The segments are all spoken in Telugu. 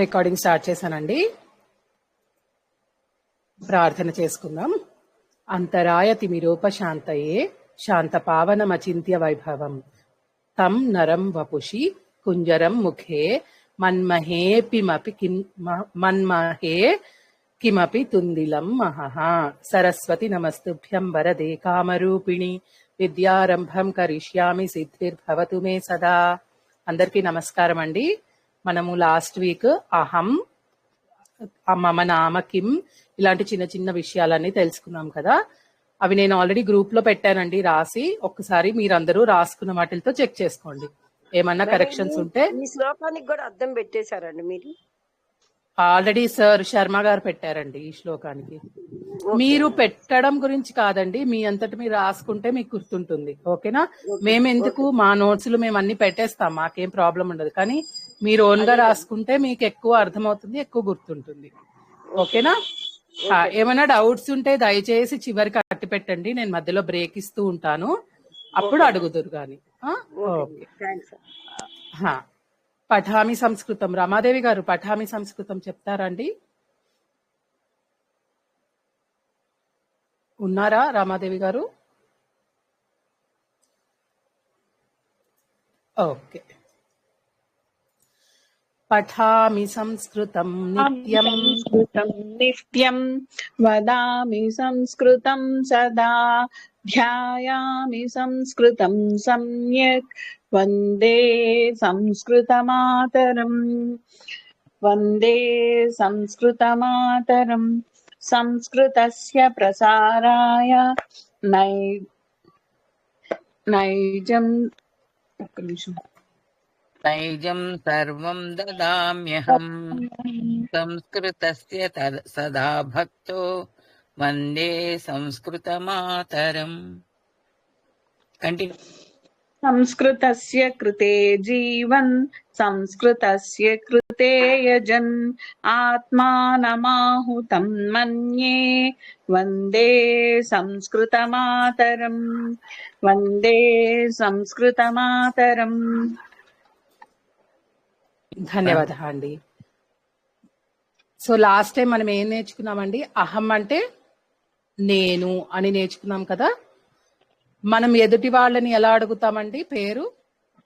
రికార్డింగ్ స్టార్ట్ చేశానండి. ప్రార్థన చేసుకుందాం. అంతరాయ తిమిరోపశాంతయే శాంత పావనమచింత్య వైభవం తం నరం వపుషి కుంజరం ముఖే మన్మహే కిమపి తుందిలం మహః. సరస్వతి నమస్తుభ్యం వరదే కామరూపిణి విద్యారంభం కరిష్యామి సిద్ధిర్భవతు మే సదా. అందరికీ నమస్కారం అండి. మనము లాస్ట్ వీక్ అహం, మమ నామ కిం ఇలాంటి చిన్న చిన్న విషయాలన్నీ తెలుసుకున్నాం కదా. అవి నేను ఆల్రెడీ గ్రూప్ లో పెట్టానండి రాసి. ఒక్కసారి మీరందరూ రాసుకున్న వాటితో చెక్ చేసుకోండి. ఏమన్నా కరెక్షన్స్ ఉంటే. ఈ శ్లోకానికి కూడా అర్థం పెట్టేశారండి మీరు? ఆల్రెడీ సార్ శర్మ గారు పెట్టారండి ఈ శ్లోకానికి. మీరు పెట్టడం గురించి కాదండి, మీ అంతటి మీరు రాసుకుంటే మీకు గుర్తుంటుంది. ఓకేనా? మేమెందుకు, మా నోట్స్ లో మేము అన్ని పెట్టేస్తాం, మాకేం ప్రాబ్లం ఉండదు. కానీ మీరు ఓన్ గా రాసుకుంటే మీకు ఎక్కువ అర్థమవుతుంది, ఎక్కువ గుర్తుంటుంది. ఓకేనా? ఏమైనా డౌట్స్ ఉంటే దయచేసి చివరికి అట్టి పెట్టండి, నేను మధ్యలో బ్రేక్ ఇస్తూ ఉంటాను, అప్పుడు అడుగుదురు గాని. ఓకే. పఠామి సంస్కృతం. రమాదేవి గారు పఠామి సంస్కృతం చెప్తారా అండి? ఉన్నారా రమాదేవి గారు? ఓకే. పఠామి సంస్కృతం నిత్యం నిత్యం వదామి సంస్కృతం సదా ధ్యాయామి సంస్కృతం సమ్యక్ వందే సంస్కృతమాతరం వందే సంస్కృతమాతరం. సంస్కృతస్య ప్రసారాయ నైజం నైజం సర్వం దదామ్యహం సంస్కృతస్య సదా భక్తో వందే సంస్కృతమాతరం. కంటిన్యూ. సంస్కృతస్య కృతే జీవన్ సంస్కృతస్య కృతే యజన్ ఆత్మానమాహుతం మన్యే వందే సంస్కృతమాతరం వందే సంస్కృతమాతరం. ధన్యవాదాలు అండి. సో లాస్ట్ టైం మనం ఏం నేర్చుకున్నామండి? అహం అంటే నేను అని నేర్చుకున్నాం కదా. మనం ఎదుటి వాళ్ళని ఎలా అడుగుతామండి? పేరు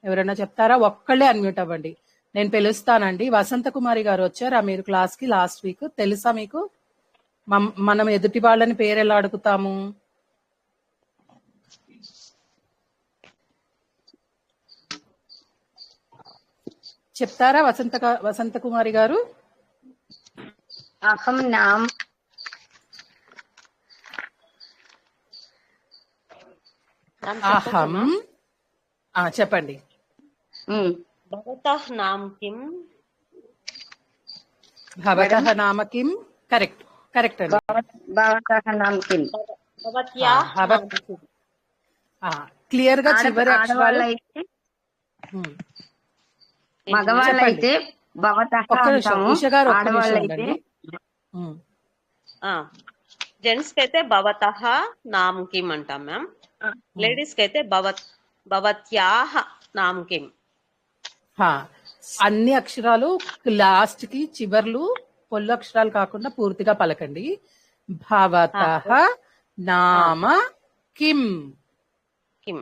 ఎవరైనా చెప్తారా? ఒక్కళ్ళే అన్మ్యూట్ అవ్వండి, నేను పిలుస్తానండి. వసంత కుమారి గారు వచ్చారా మీరు క్లాస్ కి లాస్ట్ వీక్? తెలుసా మీకు మనం ఎదుటి వాళ్ళని పేరు ఎలా అడుగుతాము? చెప్తారా వసంత కుమారి గారు? అహం నామ్ అహం చెప్పండి. భవతః నామ్ కిం? భవతః నామ కిం? కరెక్ట్ కరెక్ట్ అండి. భవతః నామ్ కిం? క్లియర్ గా చివరి అక్షరాలు. మగవాళ్ళైతే ఉష గారు ఒక్క నిమిషం ఉండండి. జెంట్స్ కి అయితే భవతః నామ్ కిం అంటాం మ్యామ్. లేడీస్ కి అయితే భవత్యాః నామ్ కిం. అన్ని అక్షరాలు లాస్ట్ కి చివర్లు పొల్లు అక్షరాలు కాకుండా పూర్తిగా పలకండి. భవతః నామ కిం. కిం.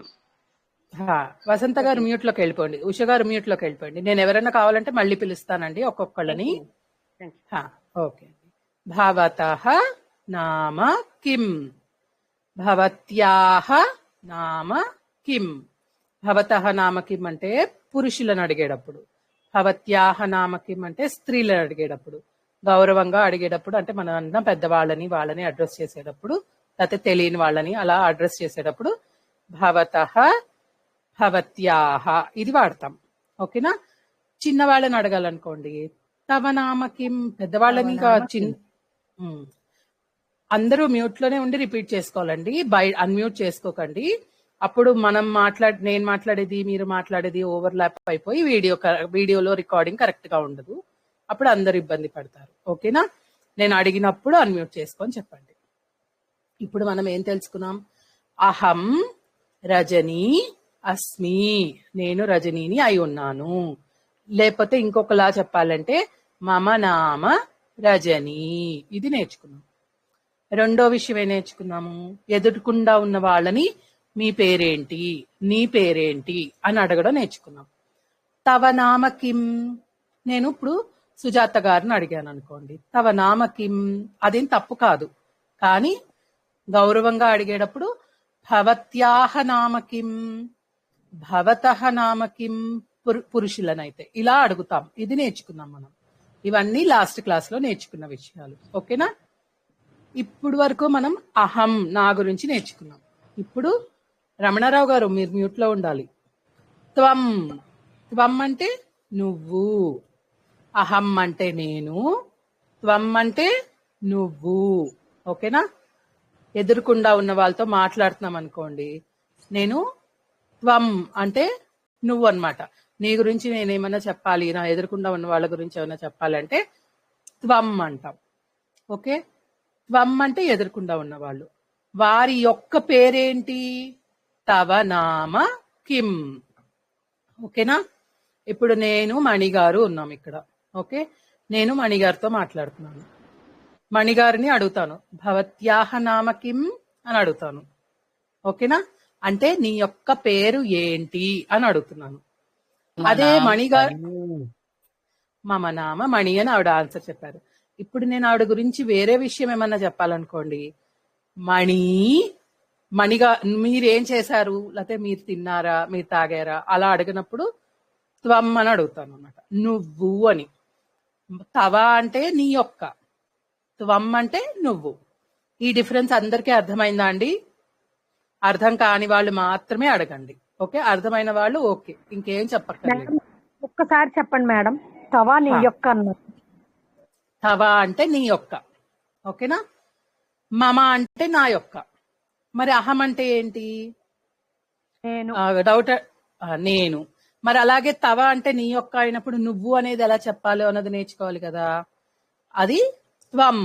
వసంత గారు మ్యూట్ లోకి వెళ్ళిపోండి, ఉష గారు మ్యూట్ లోకి వెళ్ళిపోండి. నేను ఎవరైనా కావాలంటే మళ్ళీ పిలుస్తానండి ఒక్కొక్కళ్ళని. ఓకే. భవతః నామ కిం? భవత్యాః నామ కిం? భవతః నామ కిం అంటే పురుషులను అడిగేటప్పుడు, భవత్యాః నామ కిం అంటే స్త్రీలను అడిగేటప్పుడు, గౌరవంగా అడిగేటప్పుడు, అంటే మన అన్న పెద్దవాళ్ళని వాళ్ళని అడ్రస్ చేసేటప్పుడు, లేకపోతే తెలియని వాళ్ళని అలా అడ్రస్ చేసేటప్పుడు భవతః భవత్యాః ఇది వాడతాం. ఓకేనా? చిన్నవాళ్ళని అడగాలనుకోండి తవ నామ కిం. పెద్దవాళ్ళని అందరూ మ్యూట్ లోనే ఉండి రిపీట్ చేసుకోవాలండి, అన్మ్యూట్ చేసుకోకండి. అప్పుడు నేను మాట్లాడేది మీరు మాట్లాడేది ఓవర్లాప్ అయిపోయి వీడియోలో రికార్డింగ్ కరెక్ట్ గా ఉండదు, అప్పుడు అందరు ఇబ్బంది పడతారు. ఓకేనా? నేను అడిగినప్పుడు అన్మ్యూట్ చేసుకొని చెప్పండి. ఇప్పుడు మనం ఏం తెలుసుకున్నాం? అహం రజనీ అస్మి, నేను రజనీని అయి ఉన్నాను. లేకపోతే ఇంకొకలా చెప్పాలంటే మమ నామ రజని. ఇది నేర్చుకున్నాం. రెండో విషయం ఏం నేర్చుకున్నాము? ఎదుర్కొండా ఉన్న వాళ్ళని మీ పేరేంటి, నీ పేరేంటి అని అడగడం నేర్చుకున్నాం. తవ నామ కిం, నేను ఇప్పుడు సుజాత గారిని అడిగాను అనుకోండి, తవ నామ కిం, అదేం తప్పు కాదు. కానీ గౌరవంగా అడిగేటప్పుడు భవత్యాహ నామ కిం, భవతః నామ కిం, పురుషులనైతే ఇలా అడుగుతాం. ఇది నేర్చుకున్నాం మనం. ఇవన్నీ లాస్ట్ క్లాస్ లో నేర్చుకున్న విషయాలు. ఓకేనా? ఇప్పుడు వరకు మనం అహం, నా గురించి నేర్చుకున్నాం. ఇప్పుడు రమణారావు గారు మీరు మ్యూట్ లో ఉండాలి. త్వం, త్వం అంటే నువ్వు, అహం అంటే నేను, త్వం అంటే నువ్వు. ఓకేనా? ఎదురుకుండా ఉన్న వాళ్ళతో మాట్లాడుతున్నాం అనుకోండి, నేను త్వం అంటే నువ్వు అన్నమాట. నీ గురించి నేనేమన్నా చెప్పాలి, నా ఎదురుకుండా ఉన్న వాళ్ళ గురించి ఏమైనా చెప్పాలంటే త్వం అంటాం. ఓకే? త్వం అంటే ఎదురుకుండా ఉన్నవాళ్ళు. వారి యొక్క పేరేంటి? తవ నామ కిం. ఓకేనా? ఇప్పుడు నేను మణిగారు ఉన్నాం ఇక్కడ. ఓకే, నేను మణిగారితో మాట్లాడుతున్నాను. మణిగారిని అడుగుతాను, భవత్యాహ నామ కిం అని అడుగుతాను. ఓకేనా? అంటే నీ యొక్క పేరు ఏంటి అని అడుగుతున్నాను. అదే మణిగారు మమ నామ మణి అని ఆవిడ ఆన్సర్ చెప్పారు. ఇప్పుడు నేను ఆవిడ గురించి వేరే విషయం ఏమన్నా చెప్పాలనుకోండి, మణి, మణిగా మీరేం చేశారు, లేకపోతే మీరు తిన్నారా, మీరు తాగారా అలా అడిగినప్పుడు త్వం అని అడుగుతాను అన్నమాట, నువ్వు అని. తవ అంటే నీ యొక్క, త్వం అంటే నువ్వు. ఈ డిఫరెన్స్ అందరికీ అర్థమైందా అండి? అర్థం కాని వాళ్ళు మాత్రమే అడగండి. ఓకే, అర్థమైన వాళ్ళు ఓకే, ఇంకేం చెప్పక్కర్లేదు. ఒక్కసారి చెప్పండి మేడం. తవా నీ యొక్క అన్నారు. తవ అంటే నీ యొక్క. ఓకేనా? మమ అంటే నా యొక్క. మరి అహం అంటే ఏంటి? నేను. డౌట్. నేను. మరి అలాగే తవ అంటే నీ యొక్క అయినప్పుడు నువ్వు అనేది ఎలా చెప్పాలో అన్నది నేర్చుకోవాలి కదా. అది త్వం.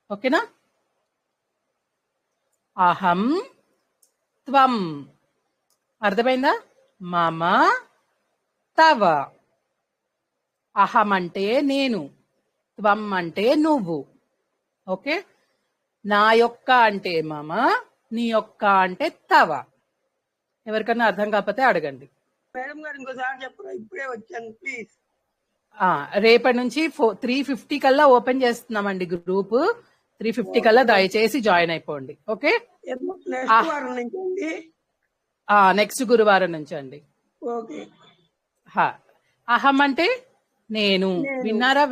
ఓకేనా? అహం త్వం. అర్థమైందా? మమ తవ. అహం అంటే నేను, త్వం అంటే నువ్వు. ఓకే, నా యొక్క అంటే మమ, నీ యొక్క అంటే తవ. ఎవరికన్నా అర్థం కాకపోతే అడగండి. మేడం గారు ఇంకోసారి చెప్పరా, ఇప్పుడే వచ్చాను ప్లీజ్. రేపటి నుంచి 3:50 కల్లా ఓపెన్ చేస్తున్నామండి గ్రూప్. 3:50 కల్లా దయచేసి జాయిన్ అయిపోండి. ఓకే, నెక్స్ట్ వారం నుంచి అండి. నెక్స్ట్ గురువారం నుంచి అండి. ఓకే. అహం అంటే నేను. విన్నారా?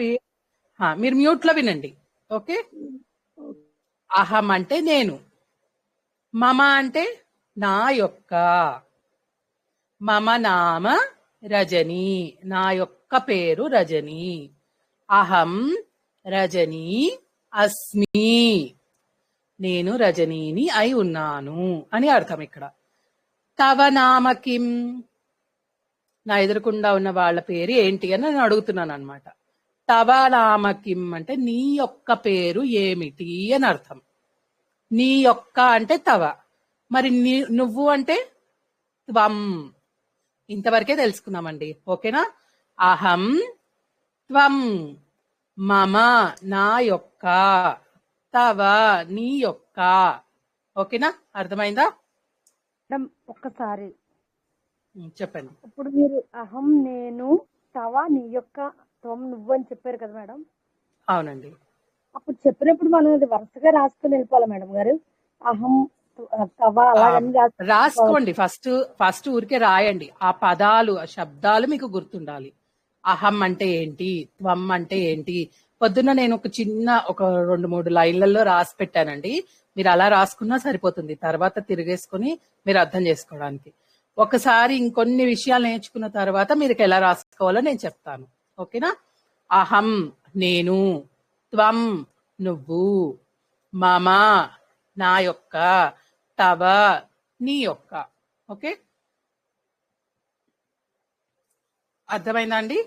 మీరు మ్యూట్ లో వినండి. ఓకే, అహం అంటే నేను, మమ అంటే నా యొక్క, మమ నామ రజని, నా యొక్క పేరు రజని. అహం రజని అస్మి, నేను రజనీని అయి ఉన్నాను అని అర్థం ఇక్కడ. తవ నామ కిం, నా ఎదురుకుండా ఉన్న వాళ్ళ పేరు ఏంటి అని నేను అడుగుతున్నాను అనమాట. తవ నామ కిం అంటే నీ యొక్క పేరు ఏమిటి అని అర్థం. నీ యొక్క అంటే తవ, మరి నువ్వు అంటే త్వం. ఇంతవరకే తెలుసుకున్నామండి. ఓకేనా? అహం త్వం, మమ నా యొక్క, తవ నీ యొక్క. ఓకేనా? అర్థమైందా? మేడం ఒక్కసారి చెప్పండి. ఇప్పుడు మీరు అహం నేను, తవా నీ యొక్క, త్వం నువ్వు అని చెప్పారు కదా మేడం. అవునండి. అప్పుడు చెప్పినప్పుడు మనం అది వరుసగా రాసుకొని వెళ్ళిపోవాలి మేడం గారు. అహం తవా అలాగని రాసుకోండి. ఫస్ట్ ఊరికే రాయండి. ఆ పదాలు, ఆ శబ్దాలు మీకు గుర్తుండాలి. అహం అంటే ఏంటి, త్వం అంటే ఏంటి. పొద్దున్న నేను ఒక 2-3 లైన్లలో రాసి పెట్టానండి. మీరు అలా రాసుకున్నా సరిపోతుంది, తర్వాత తిరిగేసుకుని మీరు అర్థం చేసుకోవడానికి. ఒకసారి ఇంకొన్ని విషయాలు నేర్చుకున్న తర్వాత మీరు ఎలా రాసుకోవాలో నేను చెప్తాను. ఓకేనా? అహం నేను, త్వం నువ్వు, మమ నా యొక్క, తవ నీ యొక్క. ఓకే, అర్థమైందా అండి?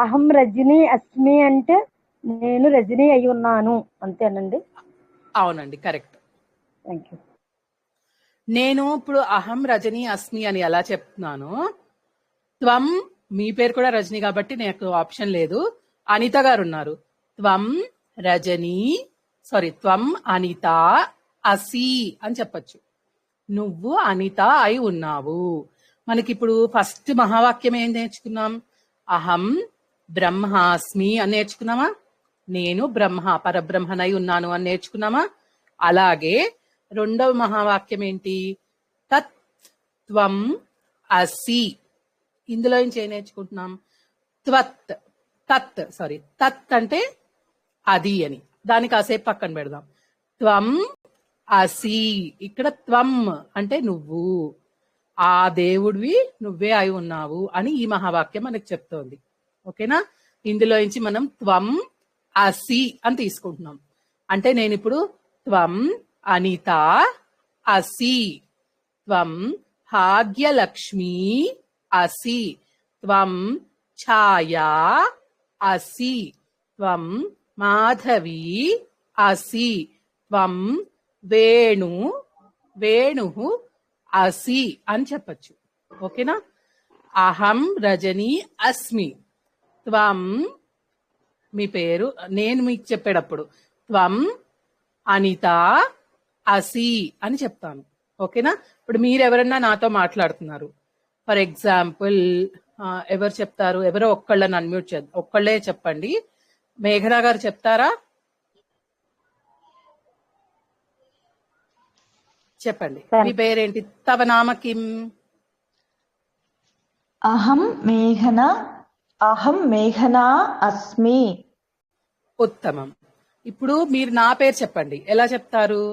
అహం రజని అస్మి అంటే నేను రజని అయి ఉన్నాను, అంతేనండి? అవునండి, కరెక్ట్. Thank you. నేను ఇప్పుడు అహం రజని అస్మి అని ఎలా చెప్తున్నాను, త్వం మీ పేరు కూడా రజని కాబట్టి నాకు ఆప్షన్ లేదు. అనిత గారు ఉన్నారు. త్వం రజని త్వం అనిత అసి అని చెప్పచ్చు. నువ్వు అనిత అయి ఉన్నావు. మనకిప్పుడు ఫస్ట్ మహావాక్యం ఏం నేర్చుకున్నాం? అహం బ్రహ్మాస్మి అని నేర్చుకున్నామా? నేను పరబ్రహ్మనై ఉన్నాను అని నేర్చుకున్నామా? అలాగే రెండవ మహావాక్యం ఏంటి? తత్ త్వం అసి. ఇందులో నుంచి ఏం నేర్చుకుంటున్నాం? తత్ అంటే అది అని, దానికి కాసేపు పక్కన పెడదాం. త్వం అసి, ఇక్కడ త్వం అంటే నువ్వు, ఆ దేవుడివి నువ్వే అయి ఉన్నావు అని ఈ మహావాక్యం మనకు చెప్తోంది. ఓకేనా? ఇందులో నుంచి మనం త్వం అసి అని తీసుకుంటున్నాం. అంటే నేను ఇప్పుడు త్వం అనిత అసి, త్వం భాగ్యలక్ష్మి అసి, త్వం ఛాయా అసి, త్వం మాధవి అసి, త్వం వేణు అసి అని చెప్పచ్చు. ఓకేనా? అహం రజని అస్మి. త్వం మీ పేరు, నేను మీకు చెప్పేటప్పుడు త్వం అనిత అసి అని చెప్తాను. ఓకేనా? ఇప్పుడు మీరు ఎవరన్నా నాతో మాట్లాడుతున్నారు, ఫర్ ఎగ్జాంపుల్ ఎవరు చెప్తారు? ఎవరో ఒక్కళ్ళని అన్మ్యూట్ చేద్దాం. ఒక్కళ్ళే చెప్పండి. మేఘనా గారు చెప్తారా? చెప్పండి. మీ పేరేంటి? తవ నామ కిం? అహం మేఘనా అస్మి. ఉత్తమం. ఇప్పుడు మీరు నా పేరు చెప్పండి. ఎలా చెప్తారు?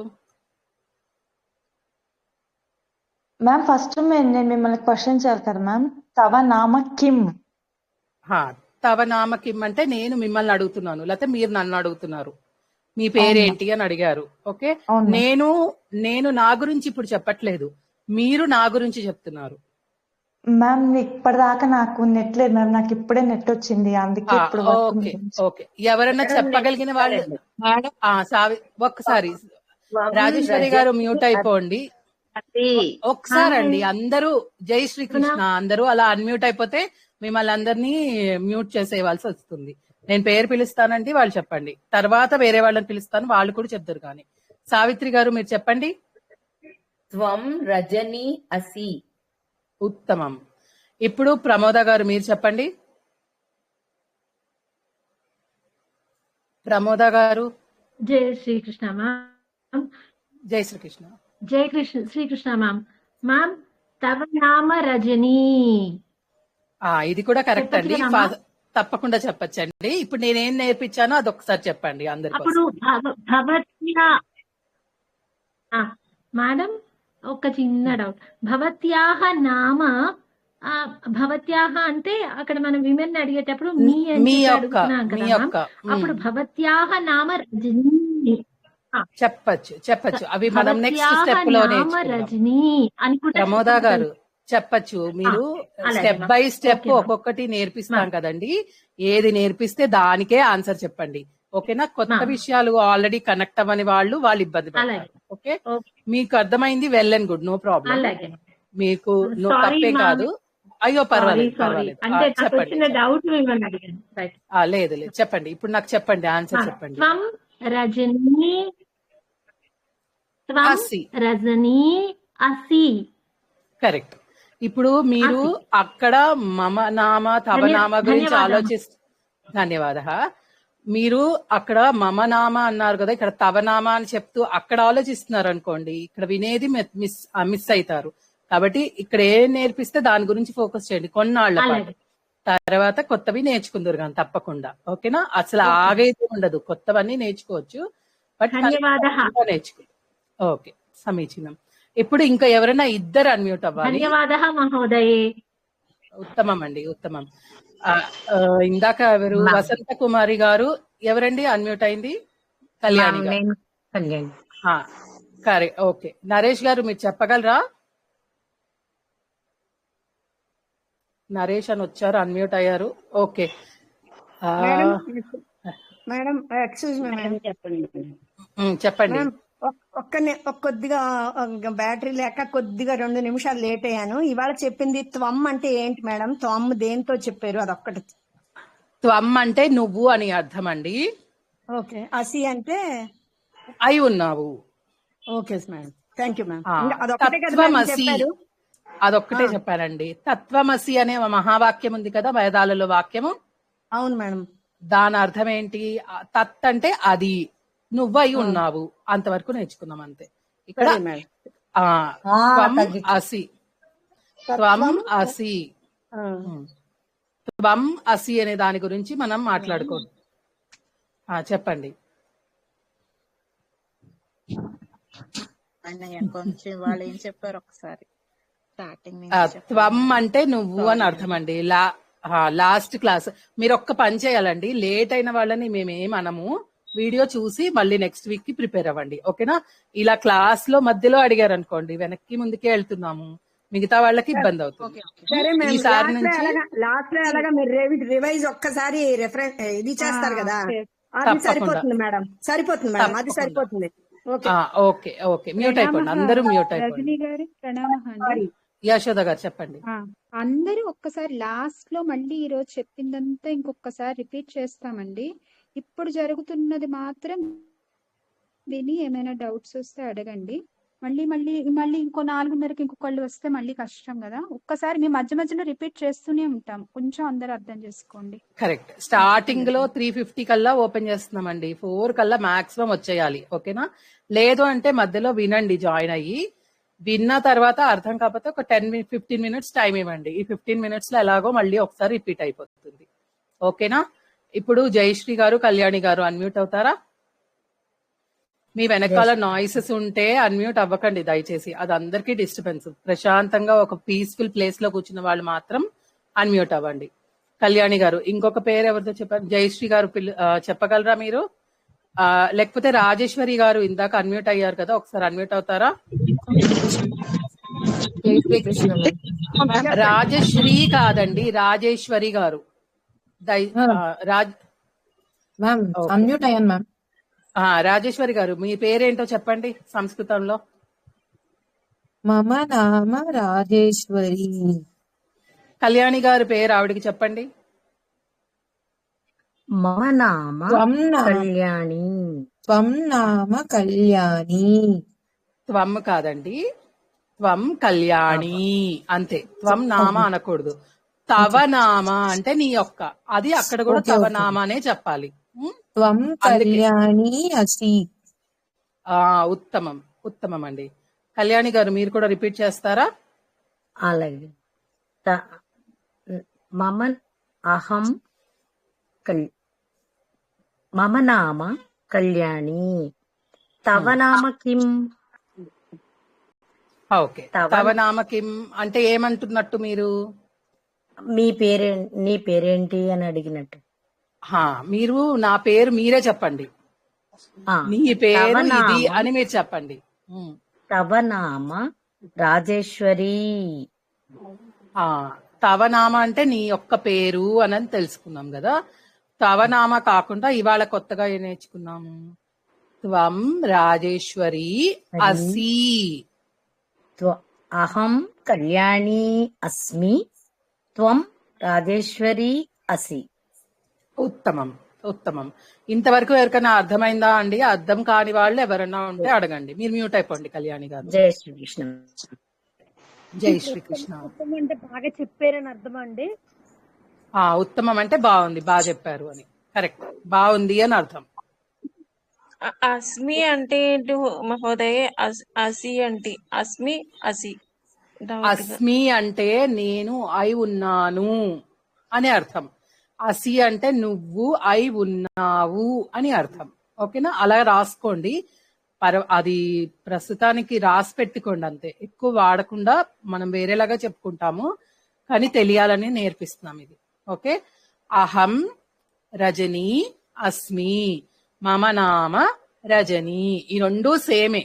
మ్యామ్ ఫస్ట్ నేను మిమ్మల్ని క్వశ్చన్ చేయాలి కదా మ్యామ్. తవ నామ కిం? తవ నామ కిం అంటే నేను మిమ్మల్ని అడుగుతున్నాను, లేకపోతే మీరు నన్ను అడుగుతున్నారు. మీ పేరేంటి అని అడిగారు. ఓకే, నేను నా గురించి ఇప్పుడు చెప్పట్లేదు, మీరు నా గురించి చెప్తున్నారు. మ్యామ్ ఇప్పటిదాకా నాకు నెట్ లేదు మ్యామ్, నాకు ఇప్పుడే నెట్ వచ్చింది, అందుకే ఇప్పుడు ఓకే. ఎవరన్నా చెప్పగలిగిన వాళ్ళు ఒక్కసారి రాజేశ్వరి గారు మ్యూట్ అయిపోండి ఒకసారి అండి. అందరూ జై శ్రీకృష్ణ అందరూ అలా అన్మ్యూట్ అయిపోతే మిమ్మల్ని అందరినీ మ్యూట్ చేసేయవలసి వస్తుంది. నేను పేరు పిలుస్తానండి, వాళ్ళు చెప్పండి. తర్వాత వేరే వాళ్ళని పిలుస్తాను, వాళ్ళు కూడా చెప్తారు. కానీ సావిత్రి గారు మీరు చెప్పండి. త్వం రజని అసి. ఉత్తమం. ఇప్పుడు ప్రమోద గారు మీరు చెప్పండి. ప్రమోద గారు. జై శ్రీకృష్ణ మ్యామ్. జై శ్రీకృష్ణ. జై శ్రీకృష్ణ మ్యామ్. మ్యామ్ తవ నామ రజని. ఇది కూడా కరెక్ట్ అండి, తప్పకుండా చెప్పచ్చండి. ఇప్పుడు నేనేం నేర్పించానో అదొకసారి చెప్పండి అందరికి. అప్పుడు మేడం ఒక చిన్న డౌట్. భవత్యాహ నామ, భవత్యాహ అంటే అక్కడ మనం విమెన్ అడిగేటప్పుడు మీ అడుగుతున్నాం కదా, అప్పుడు భవత్యాహ నామ రజని చెప్పచ్చు. అవి మనం నెక్స్ట్ స్టెప్ లో రజని అని ప్రమోదా గారు చెప్పచ్చు. మీరు స్టెప్ బై స్టెప్ ఒక్కొక్కటి నేర్పిస్తాం కదండి, ఏది నేర్పిస్తే దానికే ఆన్సర్ చెప్పండి. ఓకేనా? కొత్త విషయాలు ఆల్రెడీ కనెక్ట్ అవ్వని వాళ్ళు ఇబ్బంది పడతారు. ఓకే, మీకు అర్థమైంది, well and good, no problem. మీకు తప్పే కాదు. అయ్యో పర్వాలేదు. చెప్పండి. లేదు చెప్పండి. ఇప్పుడు నాకు చెప్పండి, ఆన్సర్ చెప్పండి. రజని అసి. కరెక్ట్. ఇప్పుడు మీరు అక్కడ మమ నామ తవ నామ గురించి ధన్యవాద. మీరు అక్కడ మమ నామ అన్నారు కదా, ఇక్కడ తవ నామ అని చెప్తూ అక్కడ ఆలోచిస్తున్నారు అనుకోండి, ఇక్కడ వినేది మిస్ అవుతారు. కాబట్టి ఇక్కడ ఏం నేర్పిస్తే దాని గురించి ఫోకస్ చేయండి కొన్నాళ్ల పాటు. తర్వాత కొత్తవి నేర్చుకుందరు కానీ తప్పకుండా. ఓకేనా? అసలు ఆగేది ఉండదు, కొత్తవన్నీ నేర్చుకోవచ్చు. బట్ నేర్చుకో. ఓకే, సమీచీనం. ఇప్పుడు ఇంకా ఎవరైనా ఇద్దరు అన్మ్యూట్ అవ్వాలి. ఉత్తమం అండి, ఉత్తమం. ఇందాక ఎవరు? వసంత కుమారి గారు. ఎవరండి అన్మ్యూట్ అయింది? కళ్యాణి గారు. కరెక్ట్. ఓకే, నరేష్ గారు మీరు చెప్పగలరా? నరేష్ అని వచ్చారు, అన్మ్యూట్ అయ్యారు. Okay madam excuse me madam, చెప్పండి. కొద్దిగా బ్యాటరీ లేక కొద్దిగా 2 నిమిషాలు లేట్ అయ్యాను. ఇవాళ చెప్పింది త్వం అంటే ఏంటి మేడం? త్వం దేంతో చెప్పారు? అదొక్కటి. త్వం అంటే నువ్వు అని అర్థం అండి. ఓకే. అసి అంటే అయి ఉన్నావు. Okay madam, thank you ma'am. ఆ, అదొక్కటే కదా మేడం తత్వమసి చెప్పారు? అదొక్కటే చెప్పానండి. తత్వమసి అనే మహావాక్యం ఉంది కదా వేదాలలో వాక్యము. అవును మేడం. దాని అర్థం ఏంటి? తత్ అంటే అది, నువ్వై ఉన్నావు, అంతవరకు నేర్చుకున్నాం అంతే. ఇక్కడ సరే మేడం. త్వం అసి, త్వం అసి, త్వం అసి అనే దాని గురించి మనం మాట్లాడుకోండి. చెప్పండి. కొంచెం వాళ్ళు ఏం చెప్పారు ఒకసారి స్టార్టింగ్. త్వం అంటే నువ్వు అని అర్థం అండి. లాస్ట్ క్లాస్ మీరు ఒక్క పని చేయాలండి, లేట్ అయిన వాళ్ళని మేమేమనము, వీడియో చూసి మళ్ళీ నెక్స్ట్ వీక్ కి ప్రిపేర్ అవ్వండి, ఓకేనా? ఇలా క్లాస్ లో మధ్యలో అడిగారు అనుకోండి, వెనక్కి ముందుకే వెళ్తున్నాము, మిగతా వాళ్ళకి ఇబ్బంది అవుతుంది. సరే మేడం. ఈసారి నుంచి లాస్ట్ లో ఎలాగా మీరు రివైజ్ ఒక్కసారి రెఫరెన్స్ ఇది చేస్తారు కదా, అది తప్పకుండా. సరిపోతుంది మేడం. సరిపోతుంది మేడం, అది సరిపోతుంది. Okay okay okay. మ్యూట్ అయిపోండి, అందరూ మ్యూట్ అయిపోండి. రజనీ గారు ప్రణామం అండి. యశోద గారు చెప్పండి. అందరూ ఒక్కసారి లాస్ట్ లో మళ్ళీ ఈ రోజు చెప్పిందంతా ఇంకొకసారి రిపీట్ చేస్తామండి. ఇప్పుడు జరుగుతున్నది మాత్రం విని ఏమైనా డౌట్స్ వస్తే అడగండి. మళ్ళీ మళ్ళీ మళ్ళీ ఇంకో 4:30కి ఇంకొకళ్ళు వస్తే మళ్ళీ కష్టం కదా. ఒక్కసారి మేము మధ్య మధ్యలో రిపీట్ చేస్తూనే ఉంటాం, కొంచెం అందరూ అర్థం చేసుకోండి. కరెక్ట్. స్టార్టింగ్ లో 3:50 కల్లా ఓపెన్ చేస్తున్నామండి, 4 కల్లా మాక్సిమం వచ్చేయాలి, ఓకేనా? లేదు అంటే మధ్యలో వినండి, జాయిన్ అయ్యి విన్న తర్వాత అర్థం కాకపోతే ఒక 10-15 మినిట్స్ టైం ఇవ్వండి. ఈ 15 మినిట్స్ లో ఎలాగో మళ్ళీ ఒకసారి రిపీట్ అయిపోతుంది, ఓకేనా? ఇప్పుడు జయశ్రీ గారు, కళ్యాణి గారు అన్మ్యూట్ అవుతారా? మీ వెనకాల నాయిసెస్ ఉంటే అన్మ్యూట్ అవ్వకండి దయచేసి, అది అందరికీ డిస్టర్బెన్స్. ప్రశాంతంగా ఒక పీస్ఫుల్ ప్లేస్ లో కూర్చున్న వాళ్ళు మాత్రం అన్మ్యూట్ అవ్వండి. కళ్యాణి గారు, ఇంకొక పేరు ఎవరితో చెప్పారు? జయశ్రీ గారు చెప్పగలరా మీరు? లేకపోతే రాజేశ్వరి గారు ఇందాక అన్మ్యూట్ అయ్యారు కదా, ఒకసారి అన్మ్యూట్ అవుతారా? రాజశ్రీ కాదండి, రాజేశ్వరి గారు. అన్మ్యూట్ అయ్యాను మ్యామ్. రాజేశ్వరి గారు, మీ పేరేంటో చెప్పండి సంస్కృతంలో. మమ నామ రాజేశ్వరి. కళ్యాణి గారి పేరు ఆవిడికి చెప్పండి. మమ నామ కళ్యాణి. త్వం నామ కళ్యాణి. త్వం కాదండి, త్వం కళ్యాణి అంతే. త్వం నామ అనకూడదు. తవ నామ అంటే నీ యొక్క, అది అక్కడ కూడా తవ నామ అనే చెప్పాలి. త్వం కళ్యాణి అసి. ఉత్తమం, ఉత్తమం అండి. కళ్యాణి గారు మీరు కూడా రిపీట్ చేస్తారా? అలాగే. మమ అహం మమ నామ కళ్యాణి. తవ నామ కిం? ఓకే. తవ నామ కిం అంటే ఏమంటున్నట్టు మీరు? నీ పేరేంటి అని అడిగినట్టు. మీరు నా పేరు మీరే చెప్పండి, నీ పేరు ఇది అని మీరు చెప్పండి. తవ నామ రాజేశ్వరి. తవ నామ అంటే నీ యొక్క పేరు అని తెలుసుకున్నాం కదా. తవ నామ కాకుండా ఇవాళ కొత్తగా ఏం నేర్చుకున్నాము? త్వం రాజేశ్వరి అసి. అహం కళ్యాణి అస్మి. త్వం రాజేశ్వరి అసి. ఉత్తమం, ఉత్తమం. ఇంతవరకు ఎవరికైనా అర్థమైందా అండి? అర్థం కాని వాళ్ళు ఎవరైనా ఉంటే అడగండి. మీరు మ్యూట్ అయిపోండి కళ్యాణి గారు. జై శ్రీకృష్ణ. జై శ్రీకృష్ణ. అంటే బాగా చెప్పారని అర్థం అండి. ఉత్తమం అంటే బాగుంది, బాగా చెప్పారు అని. కరెక్ట్, బాగుంది అని అర్థం. అస్మి అంటే ఏంటి మహోదయ? అసి అంటే అస్మి అసి. అస్మి అంటే నేను అయి ఉన్నాను అని అర్థం. అసి అంటే నువ్వు అయి ఉన్నావు అని అర్థం, ఓకేనా? అలా రాసుకోండి. అది ప్రస్తుతానికి రాసి పెట్టుకోండి అంతే, ఎక్కువ వాడకుండా. మనం వేరేలాగా చెప్పుకుంటాము కానీ తెలియాలని నేర్పిస్తున్నాం ఇది, ఓకే? అహం రజనీ అస్మి. మమ నామ రజనీ. ఈ రెండు సేమే,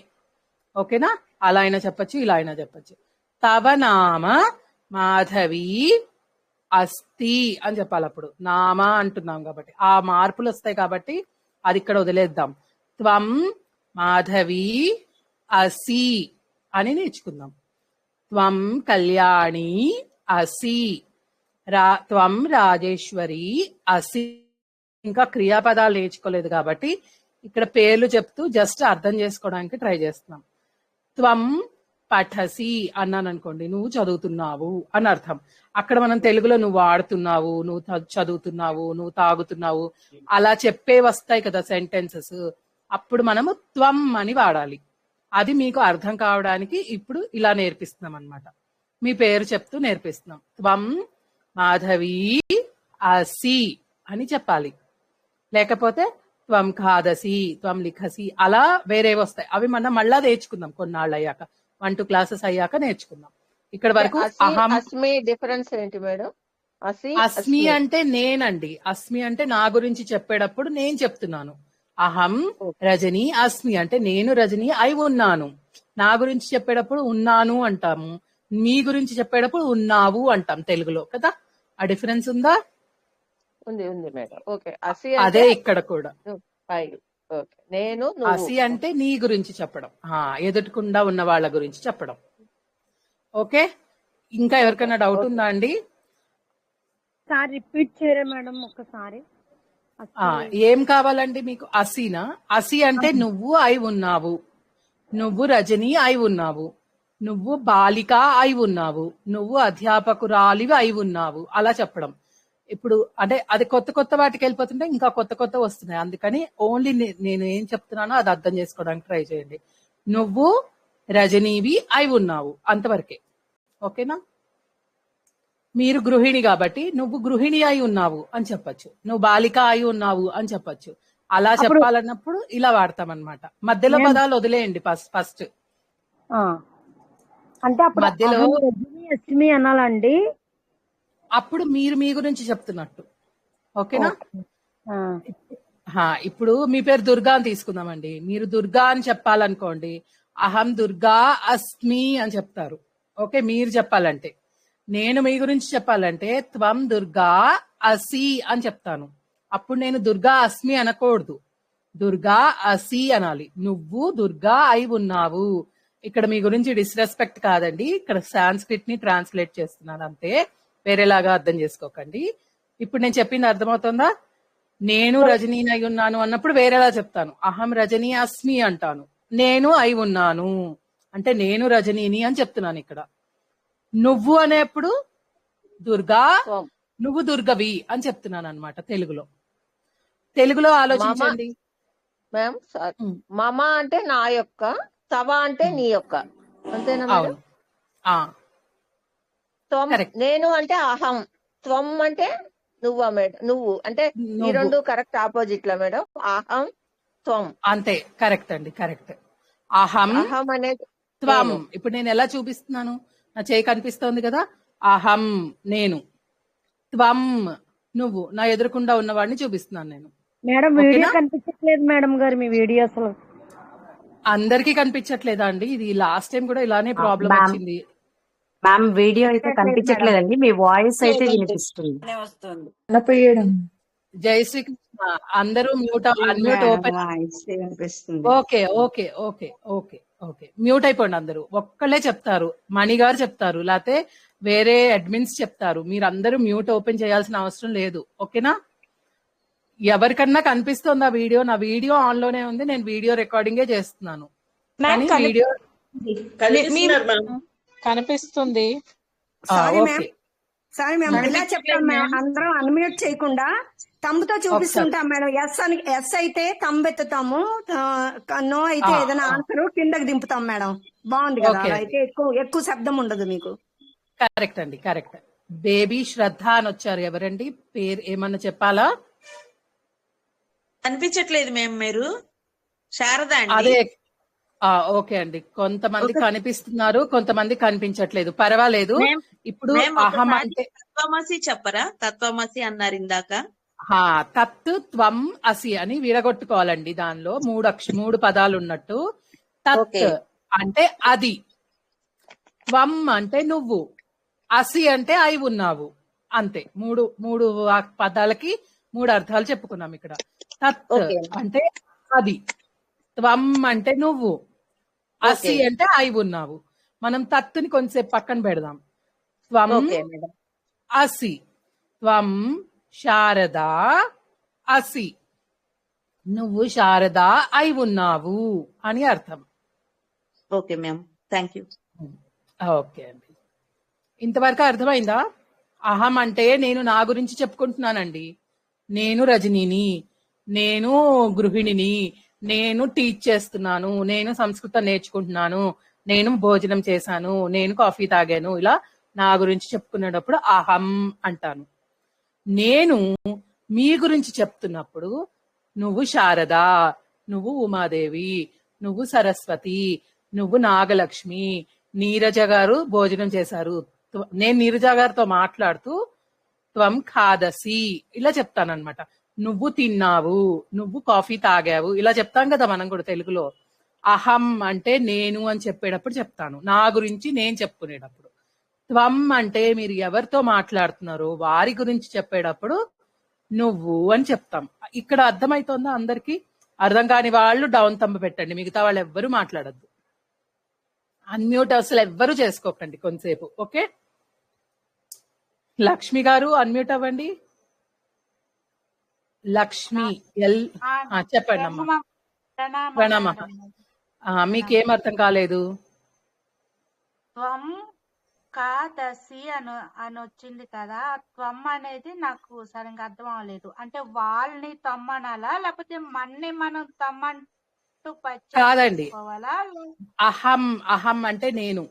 ఓకేనా? అలా అయినా చెప్పచ్చు, ఇలా అయినా చెప్పచ్చు. తవ నామ మాధవి అస్తి అని చెప్పాలి. అప్పుడు నామ అంటున్నాం కాబట్టి ఆ మార్పులు వస్తాయి కాబట్టి అది ఇక్కడ వదిలేద్దాం. త్వం మాధవి అసి అని నేర్చుకుందాం. త్వం కళ్యాణి అసి, త్వం రాజేశ్వరి అసి. ఇంకా క్రియాపదాలు నేర్చుకోలేదు కాబట్టి ఇక్కడ పేర్లు చెప్తూ జస్ట్ అర్థం చేసుకోవడానికి ట్రై చేస్తున్నాం. త్వం పఠసి అన్నాను అనుకోండి, నువ్వు చదువుతున్నావు అని అర్థం. అక్కడ మనం తెలుగులో నువ్వు ఆడుతున్నావు, నువ్వు చదువుతున్నావు, నువ్వు తాగుతున్నావు అలా చెప్పే వస్తాయి కదా సెంటెన్సెస్. అప్పుడు మనము త్వం అని వాడాలి. అది మీకు అర్థం కావడానికి ఇప్పుడు ఇలా నేర్పిస్తున్నాం అన్నమాట. మీ పేరు చెప్తూ నేర్పిస్తున్నాం. త్వం మాధవి అసి అని చెప్పాలి. లేకపోతే త్వం ఖాదసి, త్వం లిఖసి అలా వేరే వస్తాయి. అవి మనం మళ్ళా నేర్చుకుందాం కొన్నాళ్ళు అయ్యాక, 1-2 క్లాసెస్ అయ్యాక నేర్చుకుందాం. ఇక్కడ వరకు అహం. అస్మి డిఫరెన్స్ ఏంటి మేడం? అస్మి అంటే నేనండి. అస్మి అంటే నా గురించి చెప్పేటప్పుడు నేను చెప్తున్నాను. అహం రజని అస్మి అంటే నేను రజని అయి ఉన్నాను. నా గురించి చెప్పేటప్పుడు ఉన్నాను అంటాము, నీ గురించి చెప్పేటప్పుడు ఉన్నావు అంటాం తెలుగులో కదా. ఆ డిఫరెన్స్ ఉందా? ఉంది ఉంది మేడం. ఓకే. అసి అదే ఇక్కడ కూడా. నేను అసి అంటే నీ గురించి చెప్పడం, ఎదుటికుండా ఉన్న వాళ్ళ గురించి చెప్పడం. ఓకే, ఇంకా ఎవరికైనా డౌట్ ఉందా అండి? సార్ రిపీట్ చేయరా మేడం ఒకసారి? ఏం కావాలండి మీకు? అసినా? అసి అంటే నువ్వు అయి ఉన్నావు, నువ్వు రజని అయి ఉన్నావు, నువ్వు బాలిక అయి ఉన్నావు, నువ్వు అధ్యాపకురాలివి అయి ఉన్నావు అలా చెప్పడం. ఇప్పుడు అంటే అది కొత్త కొత్త వాటికి వెళ్ళిపోతుంటే ఇంకా కొత్త కొత్త వస్తున్నాయి. అందుకని ఓన్లీ నేను ఏం చెప్తున్నానో అది అర్థం చేసుకోవడానికి ట్రై చేయండి. నువ్వు రజనీవి అయి ఉన్నావు అంతవరకే. ఓకేనా? మీరు గృహిణి కాబట్టి నువ్వు గృహిణి అయి ఉన్నావు అని చెప్పచ్చు, నువ్వు బాలిక అయి ఉన్నావు అని చెప్పచ్చు. అలా చెప్పాలన్నప్పుడు ఇలా వాడతామన్నమాట. మధ్యలో పదాలు వదిలేయండి ఫస్ట్. అంటే మధ్యలో అస్మి అనాలండి. అప్పుడు మీరు మీ గురించి చెప్తున్నట్టు. ఓకేనా? ఇప్పుడు మీ పేరు దుర్గా అని తీసుకుందామండి. మీరు దుర్గా అని చెప్పాలనుకోండి, అహం దుర్గా అస్మి అని చెప్తారు. ఓకే, మీరు చెప్పాలంటే. నేను మీ గురించి చెప్పాలంటే త్వం దుర్గా అసి అని చెప్తాను. అప్పుడు నేను దుర్గా అస్మి అనకూడదు, దుర్గా అసి అనాలి. నువ్వు దుర్గా అయి ఉన్నావు. ఇక్కడ మీ గురించి డిస్రెస్పెక్ట్ కాదండి, ఇక్కడ సాంస్క్రిట్ ని ట్రాన్స్లేట్ చేస్తున్నాను అంతే, వేరేలాగా అర్థం చేసుకోకండి. ఇప్పుడు నేను చెప్పింది అర్థమవుతుందా? నేను రజనీ అయి ఉన్నాను అన్నప్పుడు వేరేలా చెప్తాను. అహం రజనీ అస్మి అంటాను. నేను అయి ఉన్నాను అంటే నేను రజనీని అని చెప్తున్నాను. ఇక్కడ నువ్వు అనేప్పుడు దుర్గా, నువ్వు దుర్గవి అని చెప్తున్నాను అనమాట. తెలుగులో ఆలోచించండి. మ్యామ్ మమ అంటే నా యొక్క, తవ అంటే నీ యొక్క, అంతేనా? అవును. నేను అంటే అహం, త్వం అంటే నువ్వా మేడం? నువ్వు అంటే ఈ రెండు కరెక్ట్ ఆపోజిట్ లా మేడం. అహం త్వం అంతే. కరెక్ట్ అండి, కరెక్ట్. అహం అనేది త్వం. ఇప్పుడు నేను ఎలా చూపిస్తున్నాను? నా చేయి కనిపిస్తోంది కదా. అహం నేను, త్వం నువ్వు. నా ఎదురుకుండా ఉన్నవాడిని చూపిస్తున్నాను నేను. మేడం వీడియో కనిపించట్లేదు మేడం గారు, మీ వీడియో అసలు అందరికీ కనిపించట్లేదా అండి? ఇది లాస్ట్ టైం కూడా ఇలానే ప్రాబ్లం వచ్చింది. మ్యామ్ వీడియో అయితే కనిపించట్లేదండి, మీ వాయిస్ అయితే వినిపిస్తుంది. జై శ్రీకృష్ణ. అందరూ unmute open. Okay okay okay okay okay mute అయిపోండి అందరూ. ఒక్కళ్ళే చెప్తారు, మణి గారు చెప్తారు, లేకపోతే వేరే అడ్మిన్స్ చెప్తారు. మీరు అందరూ మ్యూట్ ఓపెన్ చేయాల్సిన అవసరం లేదు. ఓకేనా? ఎవరికన్నా కనిపిస్తుందా వీడియో? నా వీడియో ఆన్ లోనే ఉంది, నేను వీడియో రికార్డింగే చేస్తున్నాను. వీడియో కనిపిస్తుంది. సారీ మ్యామ్, ఇలా చెప్తాం మేడం. అందరం అన్మ్యూట్ చేయకుండా తంబుతో చూపిస్తుంటాం మేడం. ఎస్ అయితే తంబు ఎత్తుతాము, నో అయితే ఏదైనా ఆన్సర్ కిందకి దింపుతాం మేడం. బాగుంది కదా? అయితే ఎక్కువ శబ్దం ఉండదు మీకు. కరెక్ట్ అండి, కరెక్ట్. బేబీ శ్రద్ధ అని వచ్చారు. ఎవరండి? పేరు ఏమన్నా చెప్పాలా? కనిపించట్లేదు మేము. మీరు శారద అండి. అదే. ఓకే అండి, కొంతమంది కనిపిస్తున్నారు, కొంతమంది కనిపించట్లేదు. పర్వాలేదు. ఇప్పుడు అహం అంటే తత్వమసి చెప్పరా? తత్వమసి అన్నారు ఇందాక. తత్ త్వం అసి అని విడగొట్టుకోవాలండి. దానిలో మూడు పదాలు ఉన్నట్టు. తత్ అంటే అది, త్వం అంటే నువ్వు, అసి అంటే అయి ఉన్నావు. అంతే. మూడు పదాలకి 3 అర్థాలు చెప్పుకున్నాం ఇక్కడ. తత్ అంటే అది, త్వం అంటే నువ్వు, అసి ఓకే అంటే అయి ఉన్నావు. మనం తత్తుని కొంచెంసేపు పక్కన పెడదాం. త్వం ఓకే మేడం. అసి, త్వం శారదా అసి, నువ్వు శారద అయి ఉన్నావు అని అర్థం. Okay ma'am, thank you. Okay అండి, ఇంతవరకు అర్థమైందా? అహం అంటే నేను నా గురించి చెప్పుకుంటున్నానండి. నేను రజనీని, నేను గృహిణిని, నేను టీచ్ చేస్తున్నాను, నేను సంస్కృతం నేర్చుకుంటున్నాను, నేను భోజనం చేశాను, నేను కాఫీ తాగాను, ఇలా నా గురించి చెప్పుకునేటప్పుడు అహం అంటాను. నేను మీ గురించి చెప్తున్నప్పుడు నువ్వు శారద, నువ్వు ఉమాదేవి, నువ్వు సరస్వతి, నువ్వు నాగలక్ష్మి, నీరజ గారు భోజనం చేశారు, నేను నీరజ గారితో మాట్లాడుతూ త్వం ఖాదసి ఇలా చెప్తానన్నమాట. నువ్వు తిన్నావు, నువ్వు కాఫీ తాగావు, ఇలా చెప్తాం కదా మనం కూడా తెలుగులో. అహం అంటే నేను అని చెప్పేటప్పుడు చెప్తాను, నా గురించి నేను చెప్పుకునేటప్పుడు. త్వం అంటే మీరు ఎవరితో మాట్లాడుతున్నారో వారి గురించి చెప్పేటప్పుడు నువ్వు అని చెప్తాం. ఇక్కడ అర్థమవుతోందా అందరికి? అర్థం కాని వాళ్ళు డౌన్ తంబ పెట్టండి, మిగతా వాళ్ళు ఎవ్వరూ మాట్లాడద్దు. అన్మ్యూట్ అసలు ఎవ్వరూ చేసుకోకండి కొంతసేపు. ఓకే, లక్ష్మి గారు అన్మ్యూట్ అవ్వండి. లక్ష్మి చెప్పండి అమ్మా. ప్రణామ. మీకేం అర్థం కాలేదు? త్వం కాదసి అని వచ్చింది కదా, త్వం అనేది నాకు సరిగ్గా అర్థం అవ్వలేదు. అంటే వాళ్ళని తమ్మనాలా, లేకపోతే మన్ని మనం తమ్మంటూ కాదండి, పచ్చుకోవాలా? అహం, అహం అంటే నేను.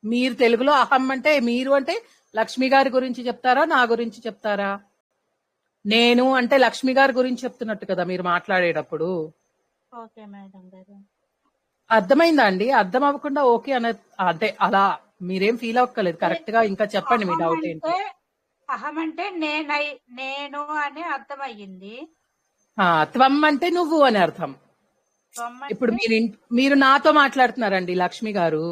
మీరు తెలుగులో అహం అంటే మీరు అంటే లక్ష్మి గారి గురించి చెప్తారా, నా గురించి చెప్తారా? నేను అంటే లక్ష్మి గారి గురించి చెప్తున్నట్టు కదా మీరు మాట్లాడేటప్పుడు. ఓకే మేడం గారు. అర్థమైందా అండి? అర్థం అవ్వకుండా ఓకే అంటే అలా మీరేం ఫీల్ అవ్వలేదు. కరెక్ట్ గా ఇంకా చెప్పండి మీ డౌట్ ఏంటి. అహం అంటే నేను అని అర్థమయ్యింది. త్వం అంటే నువ్వు అని అర్థం. ఇప్పుడు మీరు నాతో మాట్లాడుతున్నారండి లక్ష్మి గారు,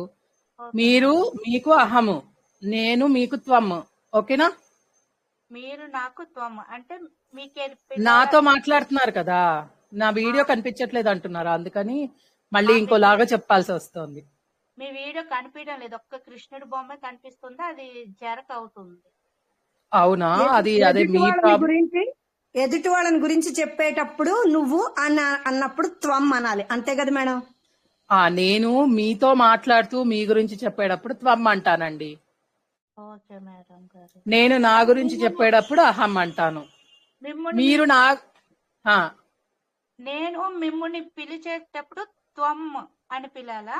మీరు మీకు అహము, నేను మీకు త్వం. ఓకేనా? మీరు నాకు త్వం అంటే మీకే నాతో మాట్లాడుతున్నారు కదా, నా వీడియో కనిపించట్లేదు అంటున్నారు, అందుకని మళ్ళీ ఇంకోలాగా చెప్పాల్సి వస్తుంది. మీ వీడియో కనిపించడం లేదు, ఒక్క కృష్ణుడి బొమ్మ కనిపిస్తుంది, అది జరక్ అవుతుంది. అవునా? అది అదే మీ గురించి, ఎదుటి వాళ్ళని గురించి చెప్పేటప్పుడు నువ్వు అన్నప్పుడు త్వం అనాలి, అంతే కదా మేడం? నేను మీతో మాట్లాడుతూ మీ గురించి చెప్పేటప్పుడు త్వం అంటానండి. ఓకే మేడం గారు. నేను నా గురించి చెప్పేటప్పుడు అహం అంటాను. మీరు నేను మిమ్మల్ని పిలిచేటప్పుడు త్వం అని పిలాలా?